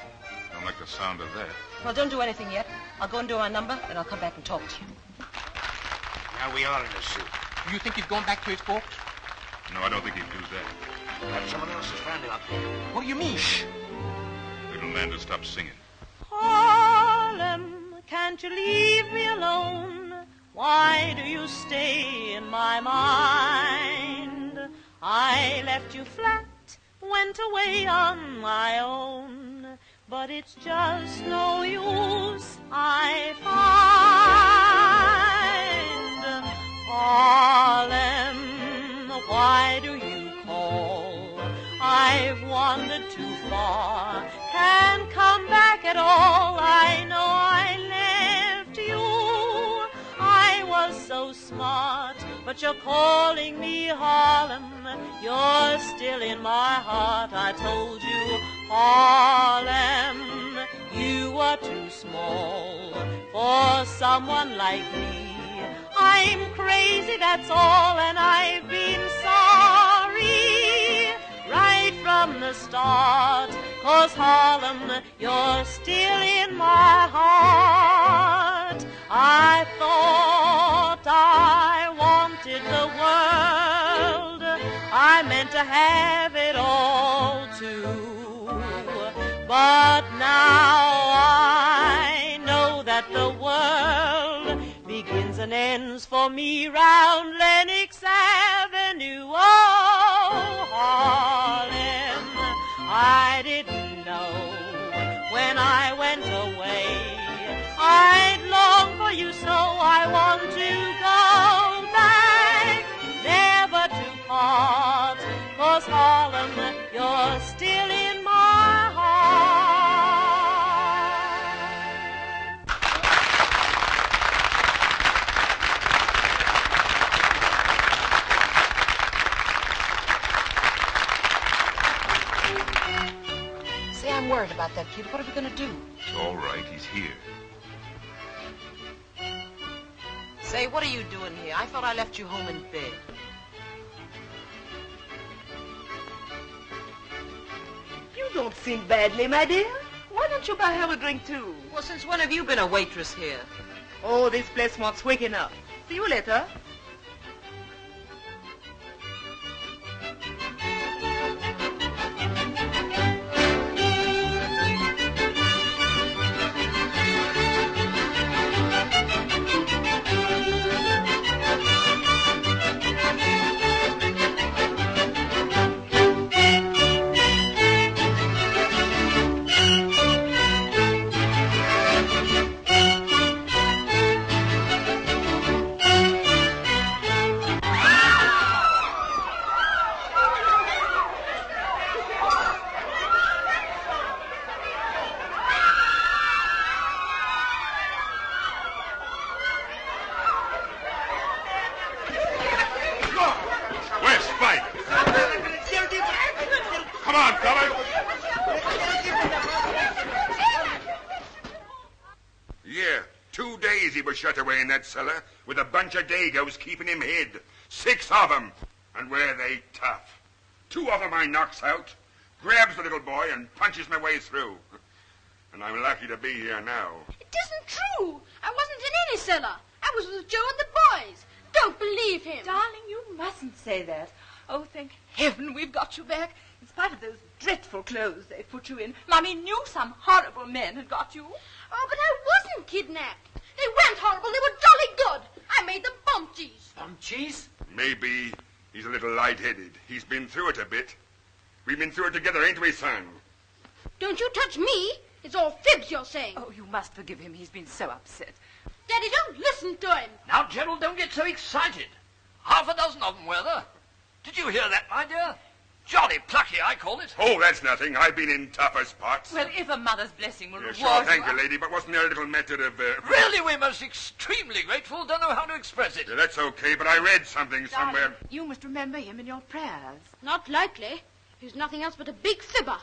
Don't like the sound of that. Well, don't do anything yet. I'll go and do my number, and I'll come back and talk to you. Now we are in the soup. Do you think he's going back to his folks? No, I don't think he'd do that. Perhaps someone else has found him up there. What do you mean? Shh. Little Amanda, stop singing. Harlem, can't you leave me alone? Why do you stay in my mind? I left you flat, went away on my own, but it's just no use, I find. Harlem, why do you call? I've wandered too far, can't come back at all. I know I left you, I was so smart, but you're calling me Harlem. You're still in my heart. I told you, Harlem, you are too small for someone like me. I'm crazy, that's all, and I've been sorry right from the start, 'cause Harlem, you're still in my heart. I thought I wanted the world, I meant to have it all too, but now I know that the world begins and ends for me round Lenox Avenue. Oh, Harlem, I didn't know when I went away I'd long for you, so I want to go back, never to part, 'cause Harlem, you're still in my heart. Say, I'm worried about that kid. What are we going to do? It's all right. He's here. Say, what are you doing here? I thought I left you home in bed. You don't sing badly, my dear. Why don't you buy her a drink, too? Well, since when have you been a waitress here? Oh, this place wants waking up. See you later. Come on, fellas. Yeah, 2 days he was shut away in that cellar with a bunch of dagoes keeping him hid. 6 of them. And were they tough. 2 of them I knocks out, grabs the little boy and punches my way through. And I'm lucky to be here now. It isn't true. I wasn't in any cellar. I was with Joe and the boys. Don't believe him. Darling, you mustn't say that. Oh, thank heaven we've got you back. In spite of those dreadful clothes they put you in, Mummy knew some horrible men had got you. Oh, but I wasn't kidnapped. They weren't horrible. They were jolly good. I made them bump cheese. Bump cheese? Maybe he's a little light-headed. He's been through it a bit. We've been through it together, ain't we, son? Don't you touch me. It's all fibs you're saying. Oh, you must forgive him. He's been so upset. Daddy, don't listen to him. Now, Gerald, don't get so excited. 6 of them were there. Did you hear that, my dear? Jolly plucky, I call it. Oh, that's nothing. I've been in tougher spots. Well, if a mother's blessing will Yeah, reward sure, thank you, you, lady, but wasn't there a little method of... Really, we're most extremely grateful. Don't know how to express it. Yeah, that's okay, but I read something somewhere. Darling, you must remember him in your prayers. Not likely. He's nothing else but a big fibber.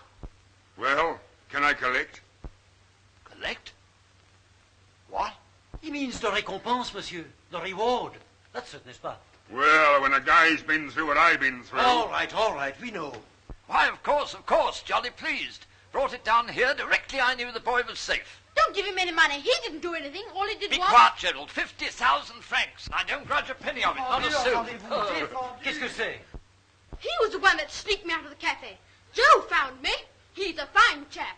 Well, can I collect? Collect? What? He means the récompense, monsieur. The reward. That's it, n'est-ce pas? Well, when a guy's been through what I've been through... All right, we know. Why, of course, jolly pleased. Brought it down here directly I knew the boy was safe. Don't give him any money. He didn't do anything. All he did Be was... quiet, Gerald. 50,000 francs. I don't grudge a penny of it, not a sou. Qu'est-ce que c'est? He was the one that sneaked me out of the cafe. Joe found me. He's a fine chap.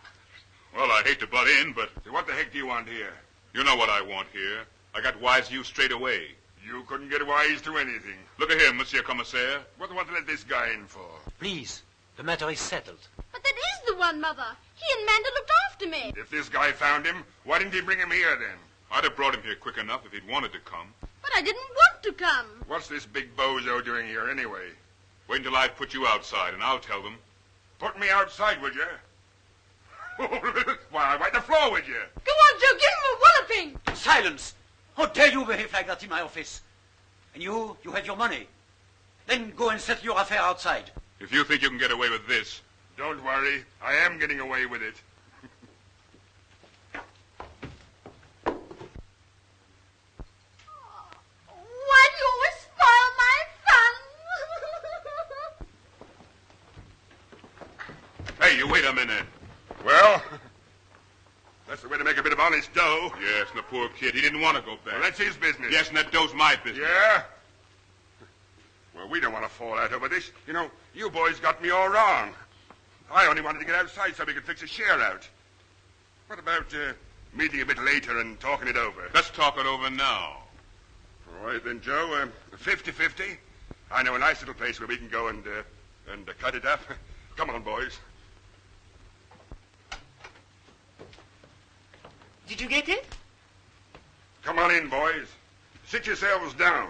Well, I hate to butt in, but What the heck do you want here? you know what I want here. I got wise to you straight away. You couldn't get wise to anything. Look at him, Monsieur Commissaire. What do you want to let this guy in for? Please, the matter is settled. But that is the one, Mother. He and Manda looked after me. If this guy found him, why didn't he bring him here then? I'd have brought him here quick enough if he'd wanted to come. But I didn't want to come. What's this big bozo doing here anyway? Wait until I put you outside, and I'll tell them. Put me outside, would you? Why, wipe the floor, would you? Go on, Joe. Give him a walloping. Silence! How dare you behave like that in my office? And you have your money. Then go and settle your affair outside. If you think you can get away with this... Don't worry. I am getting away with it. Why do you always spoil my fun? Hey, you wait a minute. Well, that's the way to make a bit of honest dough. Yes, and the poor kid, he didn't want to go back. Well, that's his business. Yes, and that dough's my business. Yeah? Well, we don't want to fall out over this. You know, you boys got me all wrong. I only wanted to get outside so we could fix a share out. What about meeting a bit later and talking it over? Let's talk it over now. All right then, Joe. 50-50. I know a nice little place where we can go and cut it up. Come on, boys. Did you get it? Come on in, boys. Sit yourselves down.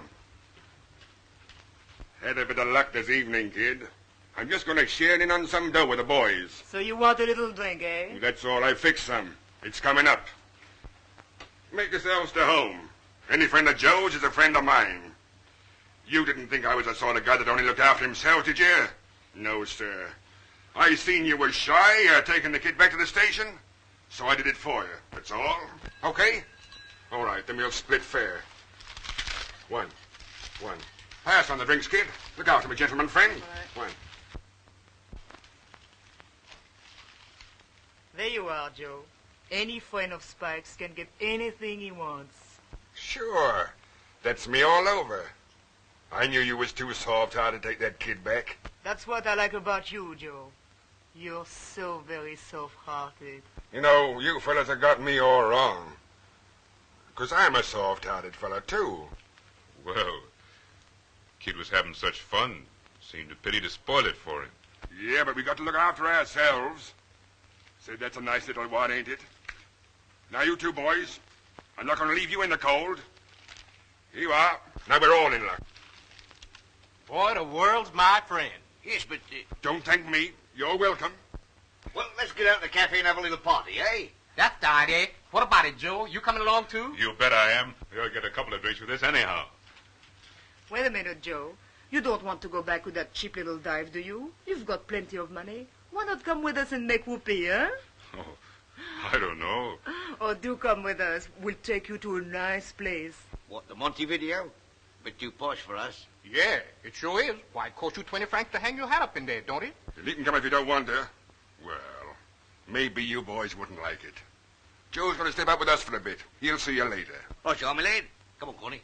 Had a bit of luck this evening, kid. I'm just going to share in on some dough with the boys. So you want a little drink, eh? That's all. I fixed some. It's coming up. Make yourselves to home. Any friend of Joe's is a friend of mine. You didn't think I was the sort of guy that only looked after himself, did you? No, sir. I seen you was shy taking the kid back to the station, so I did it for you. That's all. Okay? All right, then we'll split fair. One. Pass on the drinks, kid. Look after me, gentleman friend. All right. One. There you are, Joe. Any friend of Spike's can get anything he wants. Sure. That's me all over. I knew you was too soft-hearted to take that kid back. That's what I like about you, Joe. You're so very soft-hearted. You know, you fellas have got me all wrong. 'Cause I'm a soft-hearted fella, too. Well, kid was having such fun. Seemed a pity to spoil it for him. Yeah, but we got to look after ourselves. Say, that's a nice little wad, ain't it? Now, you two boys, I'm not going to leave you in the cold. Here you are. Now we're all in luck. Boy, the world's my friend. Yes, but... Don't thank me. You're welcome. well, let's get out to the cafe and have a little party, eh? That's the idea. What about it, Joe? You coming along, too? You bet I am. You'll get a couple of drinks with this anyhow. Wait a minute, Joe. You don't want to go back with that cheap little dive, do you? You've got plenty of money. Why not come with us and make whoopee, huh? Oh, I don't know. Oh, do come with us. We'll take you to a nice place. What, the Montevideo? bit too posh for us. Yeah, it sure is. Why, it costs you 20 francs to hang your hat up in there, don't it? You can come if you don't want to. Well, maybe you boys wouldn't like it. Joe's going to step out with us for a bit. He'll see you later. Oh, sure, my lad. Come on, Connie.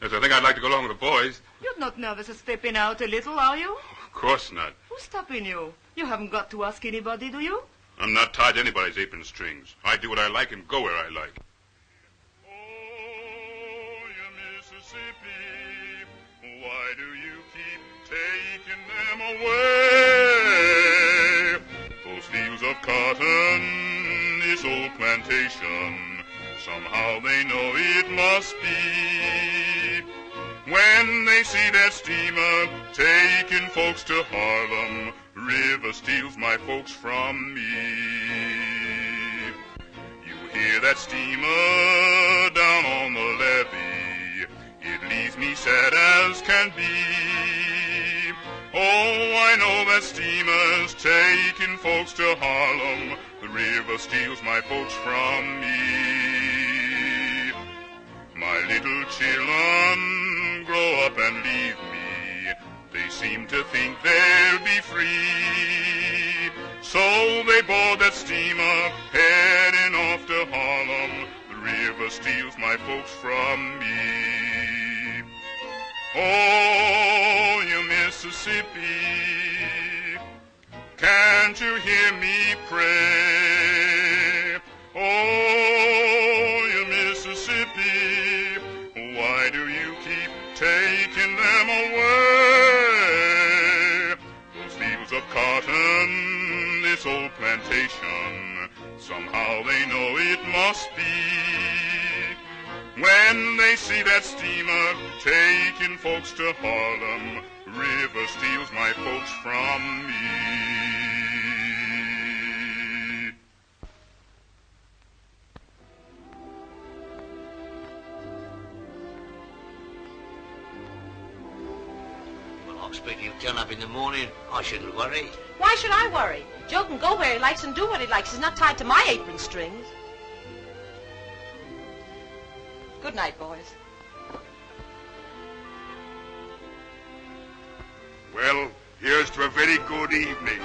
Yes, I think I'd like to go along with the boys. You're not nervous of stepping out a little, are you? Of course not. Who's stopping you? You haven't got to ask anybody, do you? I'm not tied to anybody's apron strings. I do what I like and go where I like. Oh, you Mississippi, why do you keep taking them away? Those fields of cotton, this old plantation, somehow they know it must be. When they see that steamer taking folks to Harlem, river steals my folks from me. You hear that steamer down on the levee, it leaves me sad as can be. Oh, I know that steamer's taking folks to Harlem, the river steals my folks from me. My little children grow up and leave me, they seem to think they'll be free. So they board that steamer, heading off to Harlem, the river steals my folks from me. Oh, you Mississippi, can't you hear me pray? Oh, you Mississippi, why do you keep taking them away? Those fields of cotton, this old plantation, somehow they know it must be. When they see that steamer taking folks to Harlem, river steals my folks from me. Well, I expect he'll turn up in the morning. I shouldn't worry. Why should I worry? Joe can go where he likes and do what he likes. He's not tied to my apron strings. Good night, boys. Well, here's to a very good evening.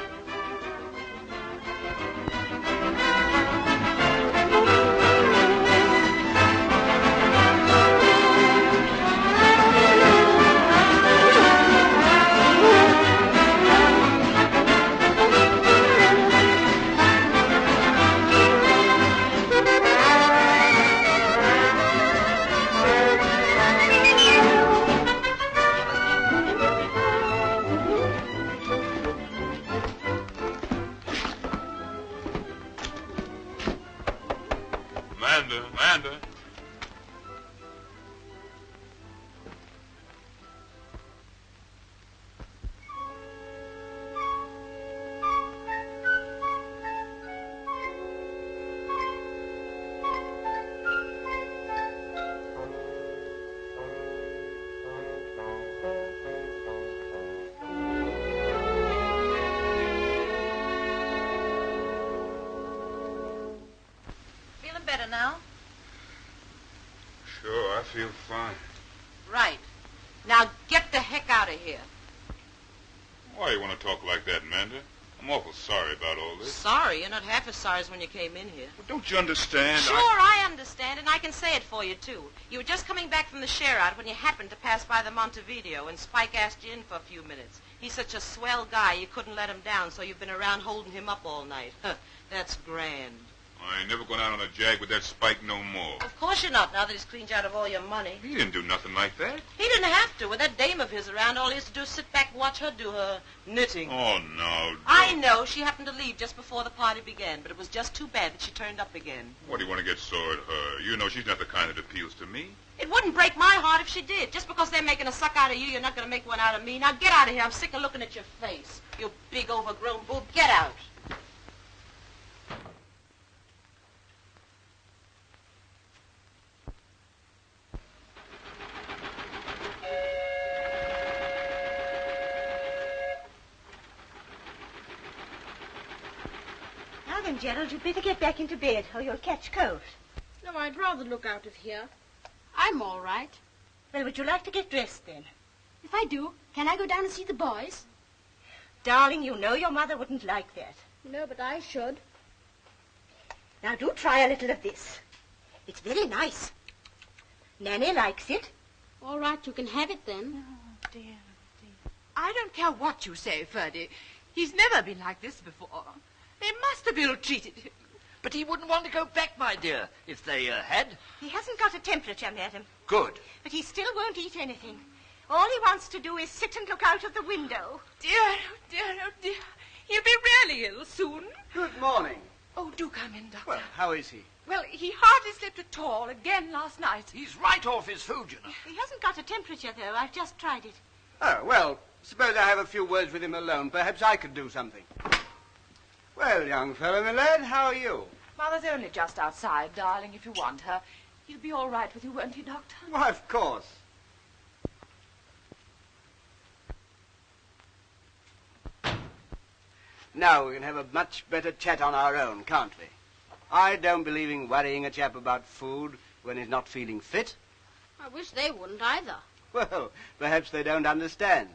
Amanda. Feeling better now? Sure, I feel fine. Right. Now get the heck out of here. Why you want to talk like that, Amanda? I'm awful sorry about all this. Sorry? You're not half as sorry as when you came in here. Well, don't you understand? Sure, I understand, and I can say it for you, too. You were just coming back from the share-out when you happened to pass by the Montevideo, and Spike asked you in for a few minutes. He's such a swell guy, you couldn't let him down, so you've been around holding him up all night. That's grand. I ain't never going out on a jag with that Spike no more. Of course you're not, now that he's cleaned you out of all your money. He didn't do nothing like that. He didn't have to. With that dame of his around, all he has to do is sit back and watch her do her knitting. Oh, no. I know. She happened to leave just before the party began, but it was just too bad that she turned up again. What do you want to get sore at her? You know she's not the kind that appeals to me. It wouldn't break my heart if she did. Just because they're making a suck out of you, you're not going to make one out of me. Now get out of here. I'm sick of looking at your face. You big overgrown boob. Get out. Now then, Gerald, you'd better get back into bed or you'll catch cold. No, I'd rather look out of here. I'm all right. Well, would you like to get dressed then? If I do, can I go down and see the boys? Darling, you know your mother wouldn't like that. No, but I should. Now do try a little of this. It's very nice. Nanny likes it. All right, you can have it then. Oh, dear. I don't care what you say, Ferdy. He's never been like this before. They must have ill-treated him. But he wouldn't want to go back, my dear, if they had. He hasn't got a temperature, madam. Good. But he still won't eat anything. All he wants to do is sit and look out of the window. Dear, oh dear, oh dear. He'll be really ill soon. Good morning. Oh, do come in, Doctor. Well, how is he? Well, he hardly slept at all again last night. He's right off his food, you know. He hasn't got a temperature, though. I've just tried it. Oh, well, suppose I have a few words with him alone. Perhaps I could do something. Well, young fellow, my lad, how are you? Mother's only just outside, darling, if you want her. He'll be all right with you, won't he, Doctor? Why, of course. Now we can have a much better chat on our own, can't we? I don't believe in worrying a chap about food when he's not feeling fit. I wish they wouldn't either. Well, perhaps they don't understand.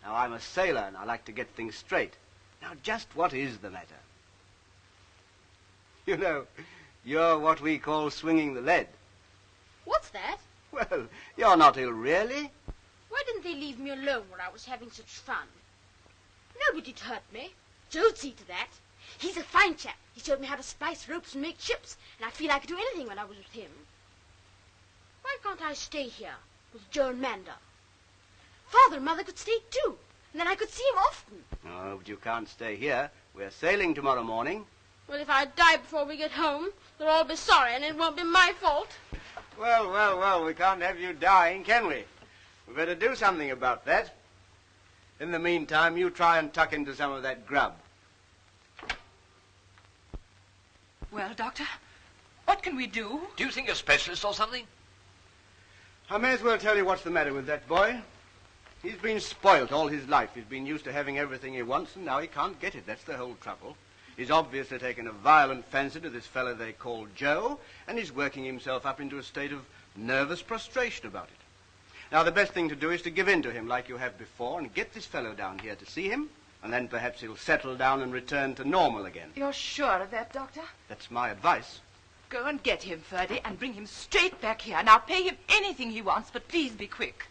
Now, I'm a sailor and I like to get things straight. Now, just what is the matter? You know, you're what we call swinging the lead. What's that? Well, you're not ill, really. Why didn't they leave me alone when I was having such fun? Nobody'd hurt me. Joe'd see to that. He's a fine chap. He showed me how to splice ropes and make ships, and I feel I could do anything when I was with him. Why can't I stay here with Joe and Manda? Father and Mother could stay too, and then I could see him often. Oh, but you can't stay here. We're sailing tomorrow morning. Well, if I die before we get home, they'll all be sorry, and it won't be my fault. Well, we can't have you dying, can we? We better do something about that. In the meantime, you try and tuck into some of that grub. Well, Doctor, what can we do? Do you think a specialist or something? I may as well tell you what's the matter with that boy. He's been spoilt all his life. He's been used to having everything he wants, and now he can't get it. That's the whole trouble. He's obviously taken a violent fancy to this fellow they call Joe, and he's working himself up into a state of nervous prostration about it. Now, the best thing to do is to give in to him like you have before and get this fellow down here to see him, and then perhaps he'll settle down and return to normal again. You're sure of that, Doctor? That's my advice. Go and get him, Ferdy, and bring him straight back here. Now, pay him anything he wants, but please be quick.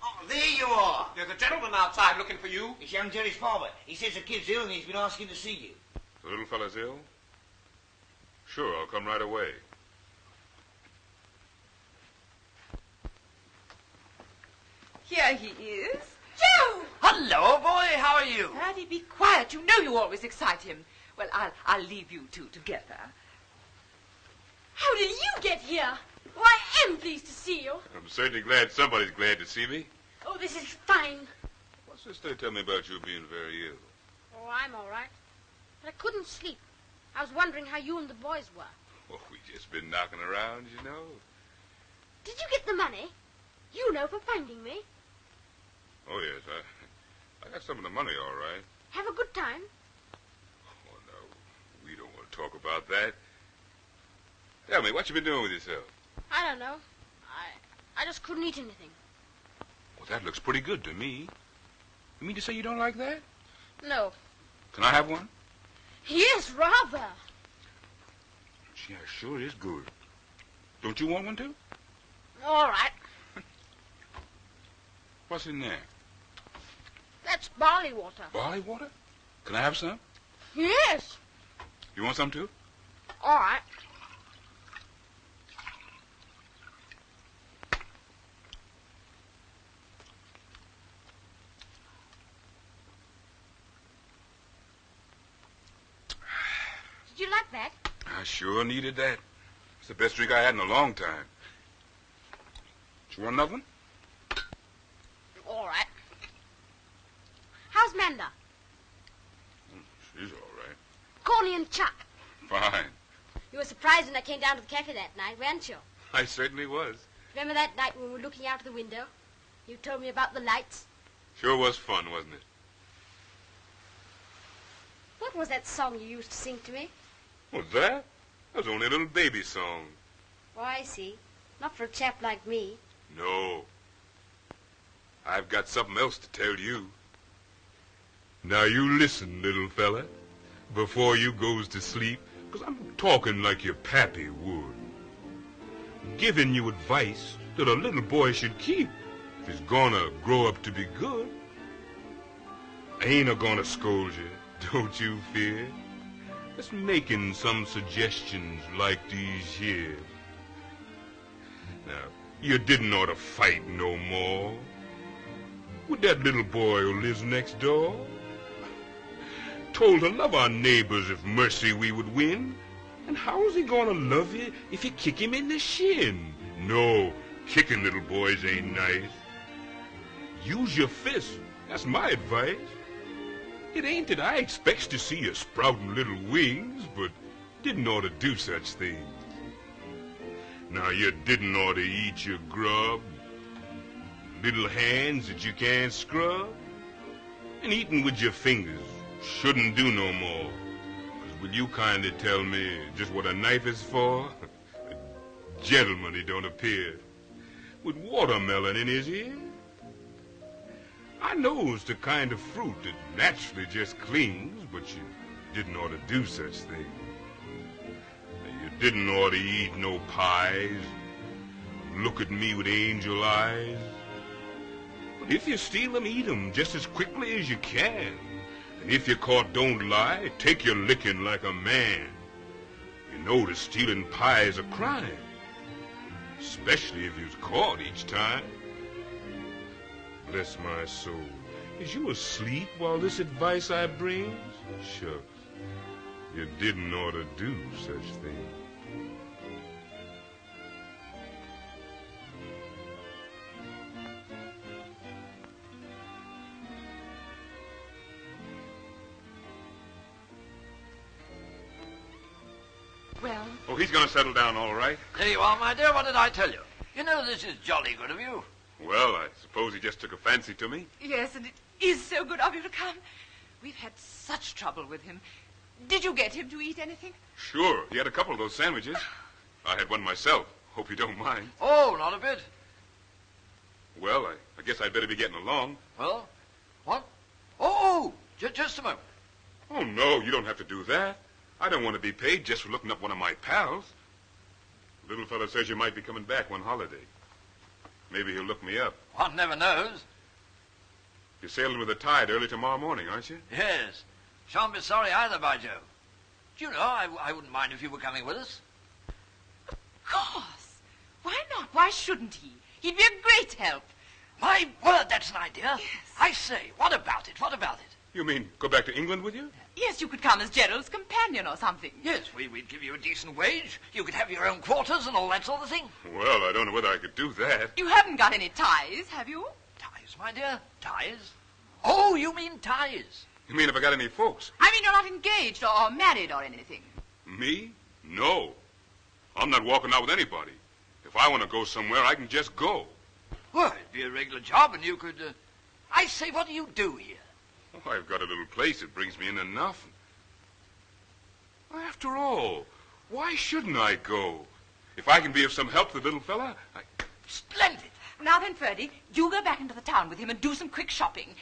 Oh, there you are. There's a gentleman outside looking for you. It's young Jerry's father. He says the kid's ill and he's been asking to see you. The little fella's ill? Sure, I'll come right away. Here he is. Joe! Hello, boy. How are you? Ferdy, be quiet. You know you always excite him. Well, I'll leave you two together. How did you get here? Why, I am pleased to see you. I'm certainly glad somebody's glad to see me. Oh, this is fine. What's this they tell me about you being very ill? Oh, I'm all right. But I couldn't sleep. I was wondering how you and the boys were. Oh, we just been knocking around, you know. Did you get the money? You know, for finding me. Oh, yes, I got some of the money, all right. Have a good time. Oh, no, we don't want to talk about that. Tell me, what you been doing with yourself? I don't know. I just couldn't eat anything. Well, that looks pretty good to me. You mean to say you don't like that? No. Can I have one? Yes, rather. Yeah, sure is good. Don't you want one, too? All right. What's in there? That's barley water. Barley water? Can I have some? Yes. You want some, too? All right. Did you like that? I sure needed that. It's the best drink I had in a long time. You want another one? All right. How's Manda? She's all right. Corny and Chuck. Fine. You were surprised when I came down to the cafe that night, weren't you? I certainly was. Remember that night when we were looking out of the window? You told me about the lights. Sure was fun, wasn't it? What was that song you used to sing to me? What's that? That was only a little baby song. Oh, I see. Not for a chap like me. No. I've got something else to tell you. Now you listen, little fella, before you goes to sleep, 'cause I'm talking like your pappy would. Giving you advice that a little boy should keep if he's gonna grow up to be good. I ain't a-gonna scold you, don't you fear. Just making some suggestions like these here. Now, you didn't ought to fight no more with that little boy who lives next door. Told to love our neighbors if mercy we would win. And how's he gonna love you if you kick him in the shin? No, kicking little boys ain't nice. Use your fist, that's my advice. It ain't that I expects to see you sprouting little wings, but didn't ought to do such things. Now you didn't ought to eat your grub, little hands that you can't scrub, and eating with your fingers shouldn't do no more. 'Cause will you kindly tell me just what a knife is for? A gentleman, he don't appear, with watermelon in his ear. I knows the kind of fruit that naturally just clings, but you didn't ought to do such things. You didn't ought to eat no pies, look at me with angel eyes. But if you steal 'em, eat 'em just as quickly as you can. And if you're caught, don't lie, take your licking like a man. You know that stealing pie is a crime, especially if you's caught each time. Bless my soul, is you asleep while this advice I brings? Shucks, you didn't ought to do such things. Well? Oh, he's gonna settle down all right. There you are, my dear. What did I tell you? You know this is jolly good of you. Well, I suppose he just took a fancy to me. Yes, and it is so good of you to come. We've had such trouble with him. Did you get him to eat anything? Sure, he had a couple of those sandwiches. I had one myself. Hope you don't mind. Oh, not a bit. Well, I guess I'd better be getting along. Well, what? Oh, just a moment. Oh, no, you don't have to do that. I don't want to be paid just for looking up one of my pals. The little fella says you might be coming back one holiday. Maybe he'll look me up. One never knows. You're sailing with the tide early tomorrow morning, aren't you? Yes. Shan't be sorry either, by Joe. Do you know, I wouldn't mind if you were coming with us. Of course. Why not? Why shouldn't he? He'd be a great help. My word, that's an idea. Yes. I say, what about it? What about it? You mean go back to England with you? Yes, you could come as Gerald's companion or something. Yes, we'd give you a decent wage. You could have your own quarters and all that sort of thing. Well, I don't know whether I could do that. You haven't got any ties, have you? Ties, my dear? Ties? Oh, you mean ties? You mean if I got any folks? I mean you're not engaged or married or anything. Me? No. I'm not walking out with anybody. If I want to go somewhere, I can just go. Well, it'd be a regular job and you could... I say, what do you do here? Oh, I've got a little place that brings me in enough. After all, why shouldn't I go? If I can be of some help to the little fella, Splendid. Now then, Ferdy, you go back into the town with him and do some quick shopping.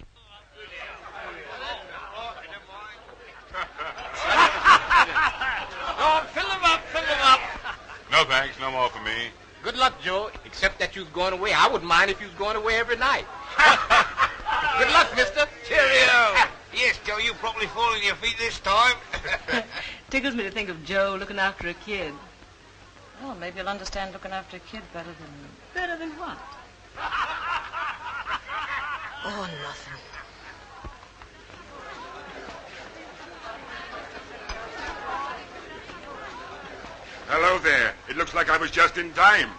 Oh, fill him up, fill him up. No thanks, no more for me. Good luck, Joe, except that you was going away. I wouldn't mind if you was going away every night. Good luck, mister. Cheerio. Yes, Joe, you probably fall on your feet this time. Tickles me to think of Joe looking after a kid. Well, maybe you'll understand looking after a kid better than... Better than what? Oh, nothing. Hello there. It looks like I was just in time.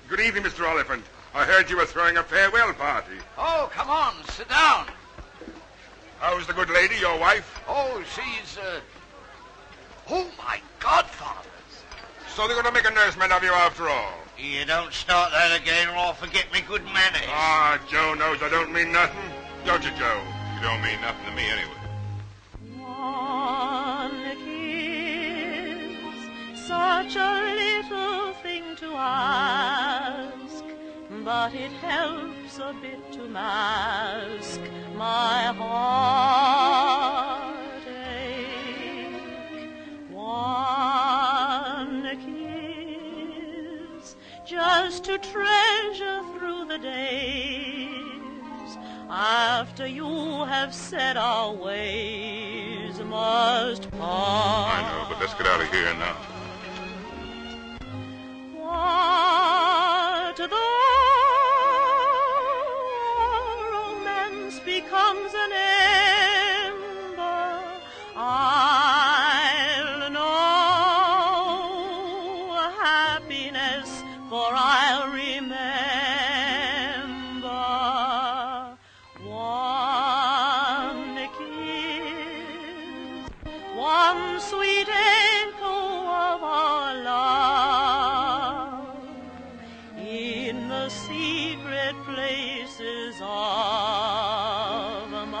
Good evening, Mr. Oliphant. I heard you were throwing a farewell party. Oh, come on, sit down. How's the good lady, your wife? Oh, she's, Oh, my godfathers. So they're going to make a nursemaid of you after all? You don't start that again or I'll forget me good manners. Ah, Joe knows I don't mean nothing. Don't you, Joe? You don't mean nothing to me anyway. One kiss, such a little thing to ask, but it helps a bit to mask my heartache. One kiss, just to treasure through the days, after you have said our ways must part. I know, but let's get out of here now. What though romance becomes an ember, I'll know happiness, for I'll remember. One kiss, one sweet echo of our love in the secret places of my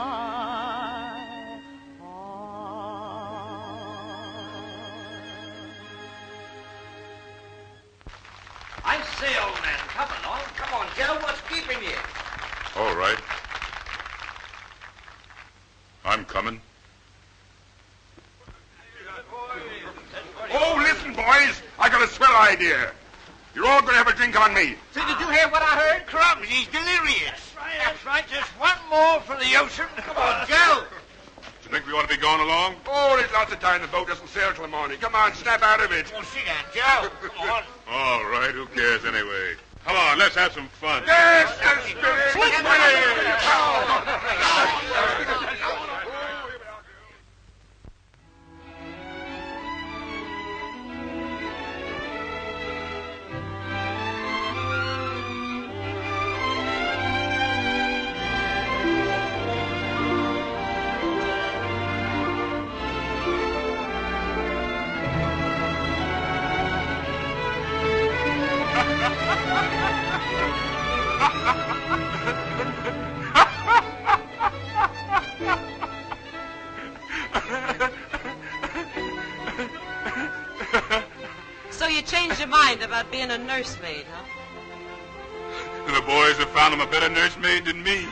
I say, old man, come along. Come on, Joe. What's keeping you? All right. I'm coming. Oh, listen, boys. I got a swell idea. You're all going to have a drink on me. So did you hear what I heard? Crumbs, he's delirious. That's right. Just one more for the ocean. Come on, Joe. Do you think we ought to be going along? Oh, there's lots of time. The boat doesn't sail till the morning. Come on, snap out of it. Well, sit down, Joe. Come on. All right, who cares anyway? Come on, let's have some fun. Yes, the spirit. So you changed your mind about being a nursemaid, huh? The boys have found him a better nursemaid than me.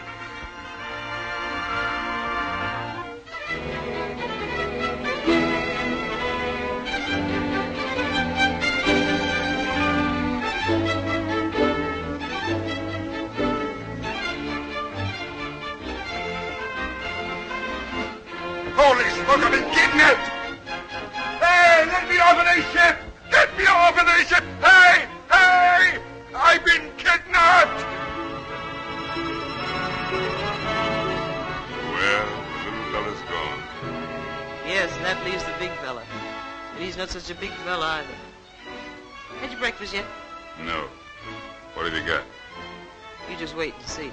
Holy smoke, I've been kidnapped! Hey, let me off of this ship! Get me off of this ship! Hey! Hey! I've been kidnapped! Well, the little fella's gone. Yes, and that leaves the big fella. And he's not such a big fella either. Had your breakfast yet? No. What have you got? You just wait and see.